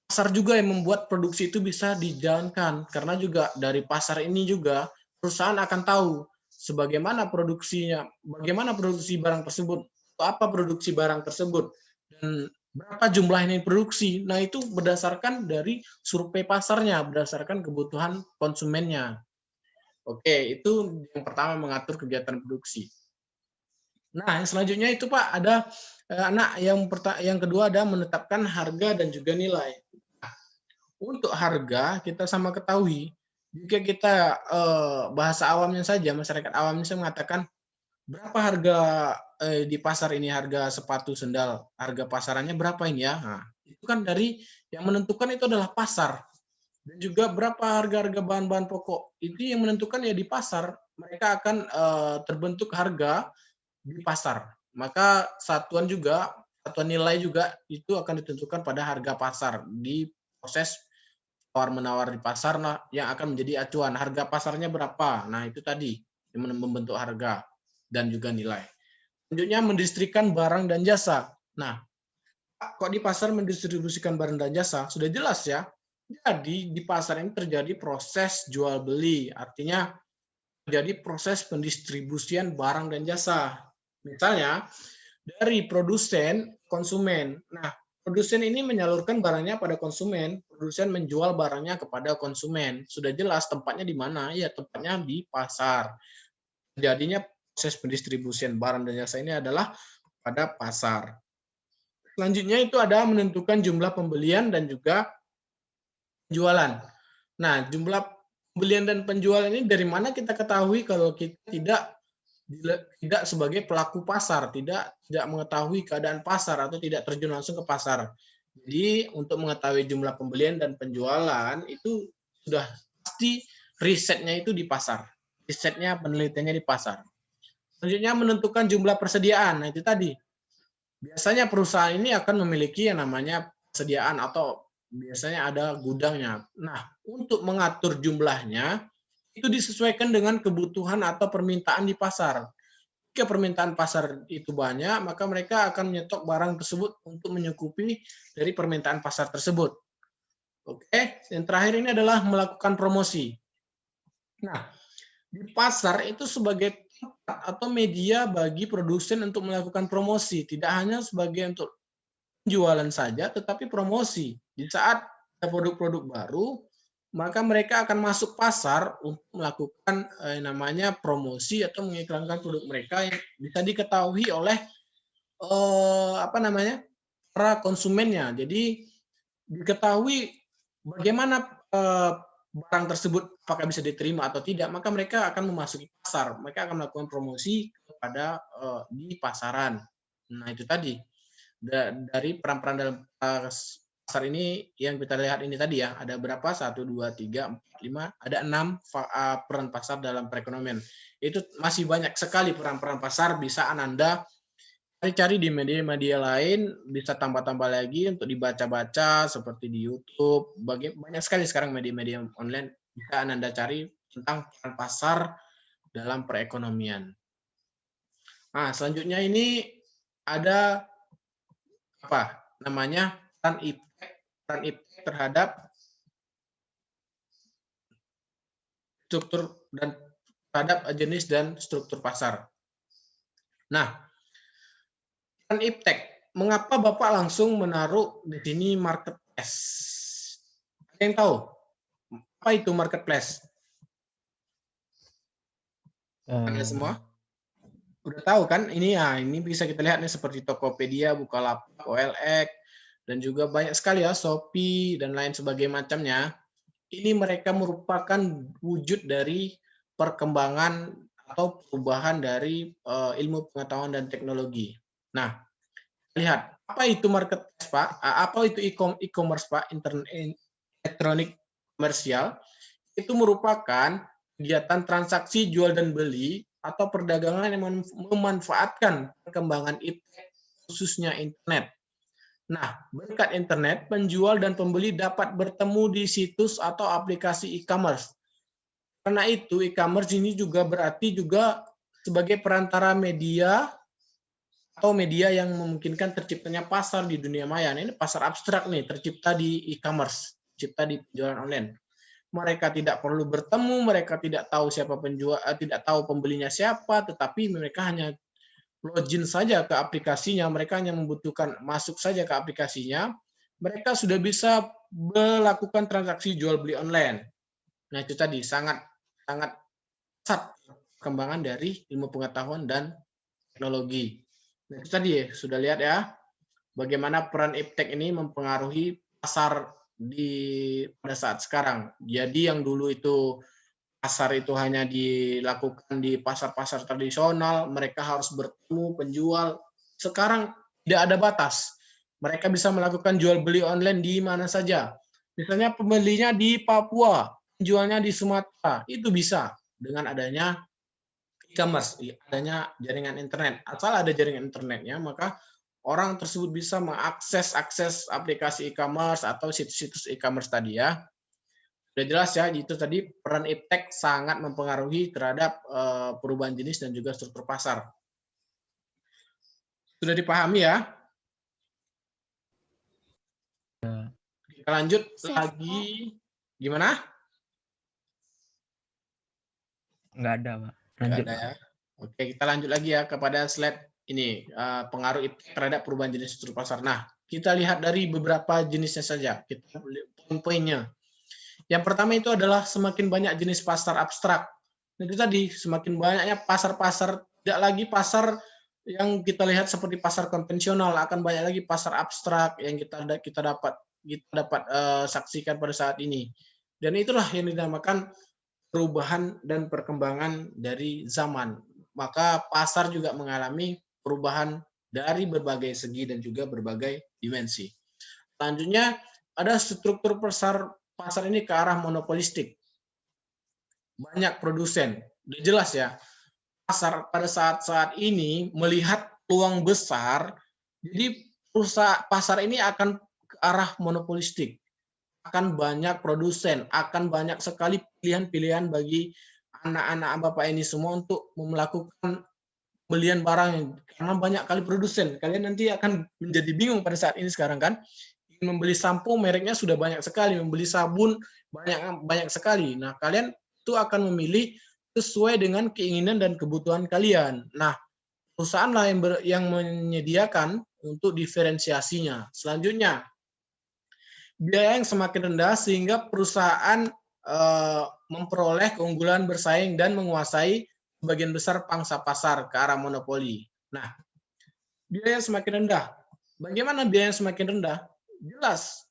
pasar juga yang membuat produksi itu bisa dijalankan. Karena juga dari pasar ini juga perusahaan akan tahu sebagaimana produksinya, bagaimana produksi barang tersebut, apa produksi barang tersebut, dan berapa jumlah ini produksi. Nah, itu berdasarkan dari survei pasarnya, berdasarkan kebutuhan konsumennya. Oke, itu yang pertama, mengatur kegiatan produksi. Nah, yang selanjutnya itu Pak, ada yang kedua ada menetapkan harga dan juga nilai. Untuk harga, kita sama ketahui, jika kita bahasa awamnya saja, masyarakat awamnya saya mengatakan, berapa harga di pasar ini, harga sepatu sendal, harga pasarannya berapa ini ya? Nah, itu kan dari yang menentukan itu adalah pasar. Dan juga berapa harga-harga bahan-bahan pokok, itu yang menentukan ya di pasar. Mereka akan terbentuk harga di pasar. Maka satuan nilai juga itu akan ditentukan pada harga pasar di proses tawar-menawar di pasar yang akan menjadi acuan. Harga pasarnya berapa? Nah, itu tadi yang membentuk harga dan juga nilai. Selanjutnya mendistribusikan barang dan jasa. Nah, kok di pasar mendistribusikan barang dan jasa? Sudah jelas ya. Jadi di pasar ini terjadi proses jual beli. Artinya terjadi proses pendistribusian barang dan jasa. Misalnya dari produsen konsumen. Nah, produsen ini menyalurkan barangnya pada konsumen, produsen menjual barangnya kepada konsumen. Sudah jelas tempatnya di mana? Ya, tempatnya di pasar. Jadinya proses pendistribusian barang dan jasa ini adalah pada pasar. Selanjutnya itu ada menentukan jumlah pembelian dan juga penjualan. Nah, jumlah pembelian dan penjualan ini dari mana kita ketahui kalau kita tidak sebagai pelaku pasar, tidak mengetahui keadaan pasar atau tidak terjun langsung ke pasar. Jadi untuk mengetahui jumlah pembelian dan penjualan itu sudah pasti risetnya itu di pasar. Risetnya, penelitiannya di pasar. Selanjutnya menentukan jumlah persediaan. Nah, itu tadi. Biasanya perusahaan ini akan memiliki yang namanya persediaan atau biasanya ada gudangnya. Nah, untuk mengatur jumlahnya itu disesuaikan dengan kebutuhan atau permintaan di pasar. Jika permintaan pasar itu banyak, maka mereka akan menyetok barang tersebut untuk mencukupi dari permintaan pasar tersebut. Oke, yang terakhir ini adalah melakukan promosi. Nah, di pasar itu sebagai tempat atau media bagi produsen untuk melakukan promosi, tidak hanya sebagai untuk penjualan saja, tetapi promosi. Di saat ada produk-produk baru, maka mereka akan masuk pasar untuk melakukan namanya promosi atau mengiklankan produk mereka yang bisa diketahui oleh para konsumennya. Jadi diketahui bagaimana barang tersebut apakah bisa diterima atau tidak, maka mereka akan memasuki pasar, mereka akan melakukan promosi kepada di pasaran. Nah itu tadi dari peran-peran dalam pasar ini yang kita lihat ini tadi ya, ada berapa? 1, 2, 3, 4, 5, ada 6 peran pasar dalam perekonomian. Itu masih banyak sekali peran-peran pasar, bisa Anda cari-cari di media-media lain, bisa tambah-tambah lagi untuk dibaca-baca seperti di YouTube. Banyak sekali sekarang media-media online bisa Anda cari tentang peran pasar dalam perekonomian. Nah, selanjutnya ini ada apa namanya peran iptek terhadap struktur dan terhadap jenis dan struktur pasar. Nah, peran iptek, mengapa Bapak langsung menaruh di sini marketplace? Ada yang tahu apa itu marketplace? Anda semua udah tahu kan? Ini ya, ini bisa kita lihat nih seperti Tokopedia, Bukalapak, OLX, dan juga banyak sekali ya Shopee dan lain sebagainya macamnya. Ini mereka merupakan wujud dari perkembangan atau perubahan dari ilmu pengetahuan dan teknologi. Nah, lihat apa itu marketplace Pak? Apa itu e-commerce Pak? Elektronik komersial itu merupakan kegiatan transaksi jual dan beli atau perdagangan yang memanfaatkan perkembangan khususnya internet. Nah, berkat internet, penjual dan pembeli dapat bertemu di situs atau aplikasi e-commerce. Karena itu, e-commerce ini juga berarti juga sebagai perantara media atau media yang memungkinkan terciptanya pasar di dunia maya. Ini pasar abstrak nih, tercipta di e-commerce, tercipta di penjualan online. Mereka tidak perlu bertemu, mereka tidak tahu siapa penjual, tidak tahu pembelinya siapa, tetapi mereka hanya login saja ke aplikasinya, mereka hanya membutuhkan masuk saja ke aplikasinya, mereka sudah bisa melakukan transaksi jual beli online. Nah itu tadi sangat pesat perkembangan dari ilmu pengetahuan dan teknologi. Nah itu tadi sudah lihat ya, bagaimana peran iptek ini mempengaruhi pasar pada saat sekarang. Jadi yang dulu itu pasar itu hanya dilakukan di pasar-pasar tradisional, mereka harus bertemu penjual. Sekarang tidak ada batas. Mereka bisa melakukan jual beli online di mana saja. Misalnya pembelinya di Papua, penjualnya di Sumatera, itu bisa dengan adanya e-commerce, adanya jaringan internet. Asal ada jaringan internetnya, maka orang tersebut bisa mengakses aplikasi e-commerce atau situs-situs e-commerce tadi ya. Sudah jelas ya, itu tadi peran iptek sangat mempengaruhi terhadap perubahan jenis dan juga struktur pasar. Sudah dipahami ya? Kita lanjut lagi. Gimana? Nggak ada, Pak. Lanjut ya. Oke, kita lanjut lagi ya kepada slide ini, pengaruh iptek terhadap perubahan jenis struktur pasar. Nah, kita lihat dari beberapa jenisnya saja. Kita lihat poin-poinnya. Yang pertama itu adalah semakin banyak jenis pasar abstrak. Itu tadi, semakin banyaknya pasar-pasar, tidak lagi pasar yang kita lihat seperti pasar konvensional, akan banyak lagi pasar abstrak yang kita dapat saksikan pada saat ini. Dan itulah yang dinamakan perubahan dan perkembangan dari zaman. Maka pasar juga mengalami perubahan dari berbagai segi dan juga berbagai dimensi. Selanjutnya ada struktur pasar ini ke arah monopolistik. Banyak produsen. Udah jelas ya. Pasar pada saat ini melihat peluang besar, jadi pasar ini akan ke arah monopolistik. Akan banyak produsen, akan banyak sekali pilihan-pilihan bagi anak-anak Bapak ini semua untuk melakukan pembelian barang, karena banyak kali produsen. Kalian nanti akan menjadi bingung pada saat ini sekarang kan. Membeli sampo mereknya sudah banyak sekali, membeli sabun banyak sekali. Nah, kalian itu akan memilih sesuai dengan keinginan dan kebutuhan kalian. Nah, perusahaan lah yang menyediakan untuk diferensiasinya. Selanjutnya, biaya yang semakin rendah sehingga perusahaan memperoleh keunggulan bersaing dan menguasai sebagian besar pangsa pasar ke arah monopoli. Nah, biaya yang semakin rendah. Bagaimana biaya yang semakin rendah? Jelas.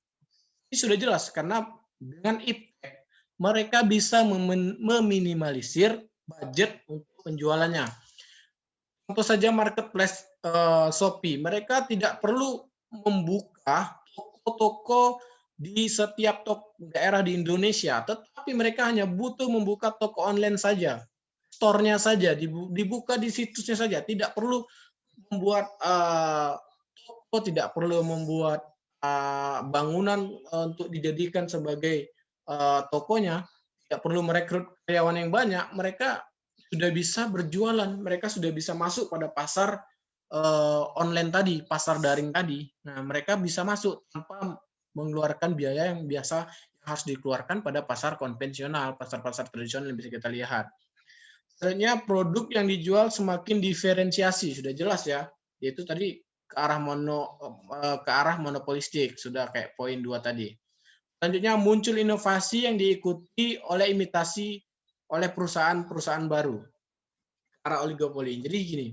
Ini sudah jelas karena dengan iptek mereka bisa meminimalisir budget untuk penjualannya. Contoh saja marketplace Shopee, mereka tidak perlu membuka toko-toko di setiap daerah di Indonesia, tetapi mereka hanya butuh membuka toko online saja, store-nya saja, dibuka di situsnya saja, tidak perlu membuat toko, tidak perlu membuat bangunan untuk dijadikan sebagai tokonya, tidak perlu merekrut karyawan yang banyak, mereka sudah bisa berjualan, mereka sudah bisa masuk pada pasar online tadi, pasar daring tadi. Nah, mereka bisa masuk tanpa mengeluarkan biaya yang biasa yang harus dikeluarkan pada pasar konvensional, pasar-pasar tradisional yang bisa kita lihat. Selanjutnya, produk yang dijual semakin diferensiasi, sudah jelas ya, yaitu tadi ke arah monopolistik, sudah kayak poin 2 tadi. Selanjutnya, muncul inovasi yang diikuti oleh imitasi oleh perusahaan-perusahaan baru, arah oligopoli. Jadi gini,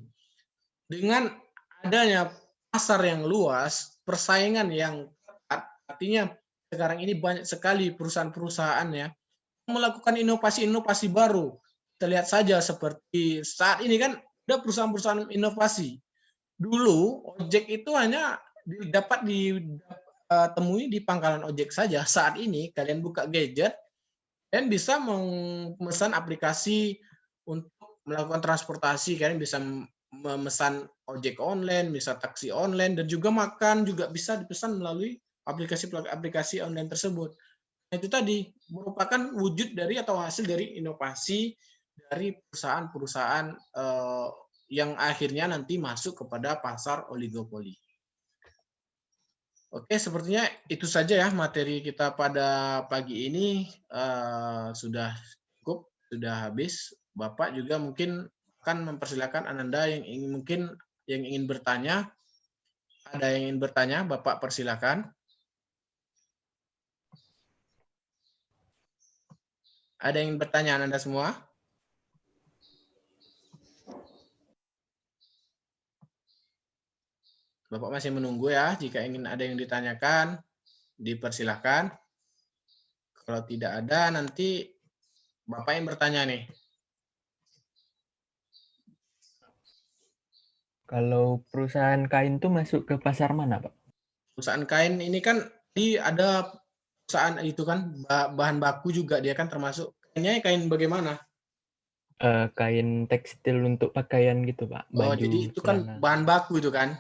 dengan adanya pasar yang luas, persaingan yang ketat, artinya sekarang ini banyak sekali perusahaan-perusahaan ya melakukan inovasi-inovasi baru. Kita lihat saja seperti saat ini kan ada perusahaan-perusahaan inovasi. Dulu ojek itu hanya dapat ditemui di pangkalan ojek saja. Saat ini kalian buka gadget dan bisa memesan aplikasi untuk melakukan transportasi. Kalian bisa memesan ojek online, bisa taksi online, dan juga makan juga bisa dipesan melalui aplikasi online tersebut. Nah, itu tadi merupakan wujud dari atau hasil dari inovasi dari perusahaan-perusahaan yang akhirnya nanti masuk kepada pasar oligopoli. Oke, sepertinya itu saja ya materi kita pada pagi ini. Sudah cukup, sudah habis. Bapak juga mungkin akan mempersilakan Ananda yang ingin bertanya. Ada yang ingin bertanya, Bapak persilakan. Ada yang ingin bertanya Ananda semua? Bapak masih menunggu ya. Jika ingin ada yang ditanyakan, dipersilakan. Kalau tidak ada, nanti Bapak yang bertanya nih. Kalau perusahaan kain tuh masuk ke pasar mana, Pak? Perusahaan kain ini kan ada perusahaan itu kan bahan baku juga dia kan termasuk. Kainnya kain bagaimana? Kain tekstil untuk pakaian gitu, Pak. Oh, Baju, jadi itu kan celana. bahan baku itu kan.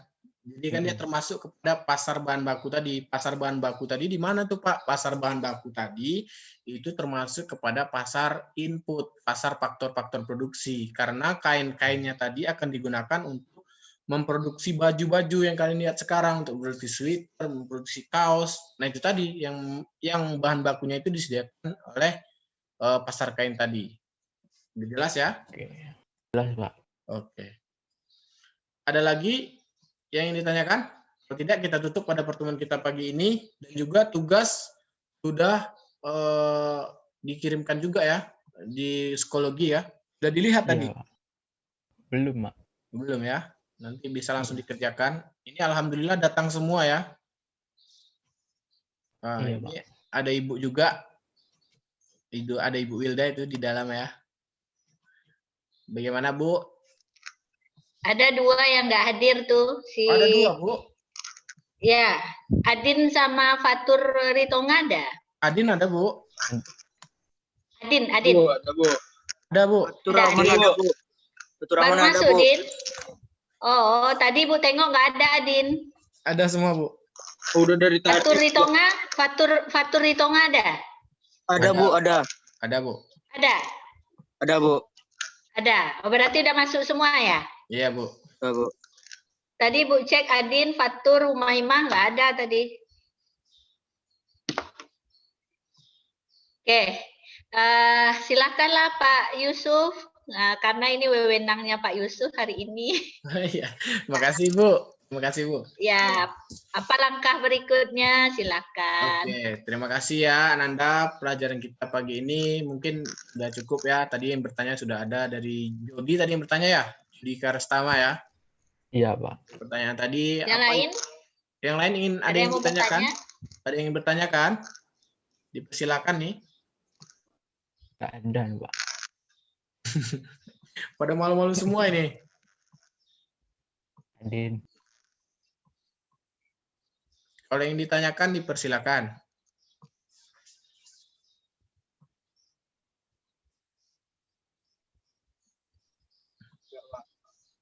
Jadi kan dia termasuk kepada pasar bahan baku tadi. Pasar bahan baku tadi di mana tuh Pak? Pasar bahan baku tadi itu termasuk kepada pasar input, pasar faktor-faktor produksi. Karena kain-kainnya tadi akan digunakan untuk memproduksi baju-baju yang kalian lihat sekarang, untuk memproduksi sweater, memproduksi kaos. Nah, itu tadi yang bahan bakunya itu disediakan oleh pasar kain tadi. Udah jelas ya? Oke. Jelas, Pak. Oke. Ada lagi yang ingin ditanyakan? Kalau tidak, kita tutup pada pertemuan kita pagi ini. Dan juga tugas sudah dikirimkan juga ya di psikologi ya. Sudah dilihat Iya, tadi? Pak. Belum, Pak. Belum ya. Nanti bisa langsung dikerjakan. Ini alhamdulillah datang semua ya. Nah, Iya, ini Pak. ada Ibu juga. Ada Ibu Wilda itu di dalam ya. Bagaimana Bu? Ada 2 yang nggak hadir tuh. Ada 2 Bu. Ya, Adin sama Fatur Ritonga ada. Adin ada Bu. Adin. Ada, Bu. Ada Bu. Ada, Adin. Ada, Bu. Baru masuk, Din. Oh, tadi Bu tengok nggak ada, Adin. Ada semua Bu. Udah dari tadi. Fatur Ritonga ada? Ada, Bu, ada. Ada Bu. Ada? Ada, Bu. Ada. Oh, berarti udah masuk semua ya? Iya Bu. Ada, Bu. Tadi Bu cek Adin, Fatur, Umaymah nggak ada tadi. Oke. Silakanlah Pak Yusuf. Nah, karena ini wewenangnya Pak Yusuf hari ini. Iya, makasih Bu. Terima kasih Bu. Ya, apa langkah berikutnya? Silakan. Oke, terima kasih ya Ananda. Pelajaran kita pagi ini mungkin sudah cukup ya. Tadi yang bertanya sudah ada dari Jody tadi yang bertanya ya. Jody Karestama ya. Iya, Pak. Pertanyaan tadi Yang apa? lain? Yang lain ingin ada yang mau ditanyakan? bertanya? Ada yang ingin bertanyakan? Dipersilakan nih. Nggak ada, Pak. Pada malu-malu semua ini. Adin. Kalau yang ditanyakan dipersilakan.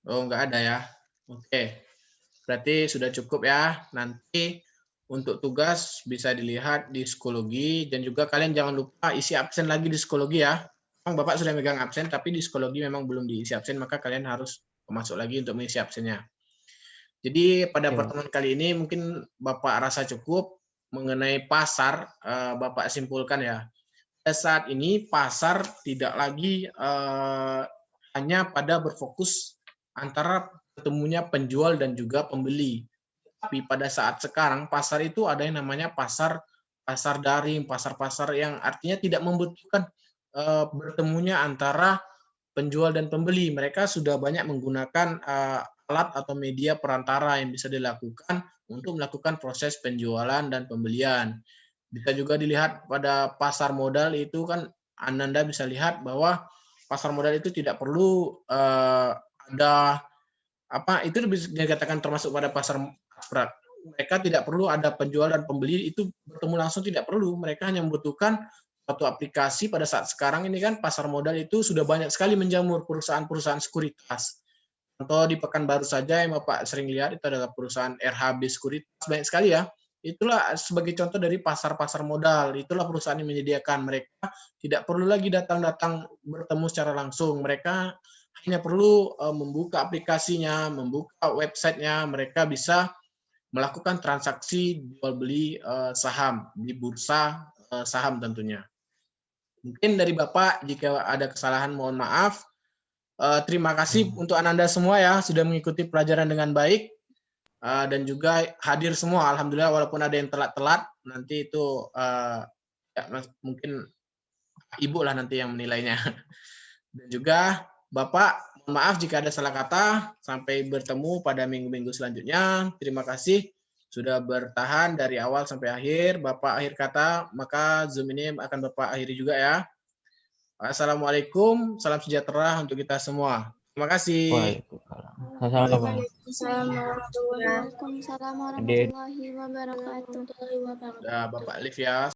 Oh, nggak ada ya. Oke. Berarti sudah cukup ya. Nanti untuk tugas bisa dilihat di psikologi dan juga kalian jangan lupa isi absen lagi di psikologi ya. Memang Bapak sudah megang absen tapi di psikologi memang belum diisi absen, maka kalian harus masuk lagi untuk mengisi absennya. Jadi pada pertemuan kali ini mungkin Bapak rasa cukup mengenai pasar, Bapak simpulkan ya. Pada saat ini pasar tidak lagi hanya pada berfokus antara ketemunya penjual dan juga pembeli. Tapi pada saat sekarang pasar itu ada yang namanya pasar daring, pasar-pasar yang artinya tidak membutuhkan bertemunya antara penjual dan pembeli. Mereka sudah banyak menggunakan alat atau media perantara yang bisa dilakukan untuk melakukan proses penjualan dan pembelian. Bisa juga dilihat pada pasar modal itu kan Ananda bisa lihat bahwa pasar modal itu tidak perlu ada apa itu bisa dikatakan termasuk pada pasar abstrak. Mereka tidak perlu ada penjual dan pembeli itu bertemu langsung, tidak perlu. Mereka hanya membutuhkan suatu aplikasi. Pada saat sekarang ini kan pasar modal itu sudah banyak sekali menjamur perusahaan-perusahaan sekuritas. Contoh di Pekanbaru saja yang Bapak sering lihat itu adalah perusahaan RHB Sekuritas, banyak sekali ya. Itulah sebagai contoh dari pasar-pasar modal. Itulah perusahaan yang menyediakan. Mereka tidak perlu lagi datang-datang bertemu secara langsung. Mereka hanya perlu membuka aplikasinya, membuka websitenya. Mereka bisa melakukan transaksi jual beli saham di bursa saham tentunya. Mungkin dari Bapak jika ada kesalahan mohon maaf. Terima kasih untuk Ananda semua ya sudah mengikuti pelajaran dengan baik dan juga hadir semua. Alhamdulillah walaupun ada yang telat-telat nanti itu ya, mungkin Ibu lah nanti yang menilainya. Dan juga Bapak mohon maaf jika ada salah kata. Sampai bertemu pada minggu-minggu selanjutnya. Terima kasih sudah bertahan dari awal sampai akhir. Bapak akhir kata maka Zoom ini akan Bapak akhiri juga ya. Assalamualaikum, salam sejahtera untuk kita semua. Terima kasih. Waalaikumsalam. Waalaikumsalam warahmatullahi wabarakatuh. Bapak Liv ya.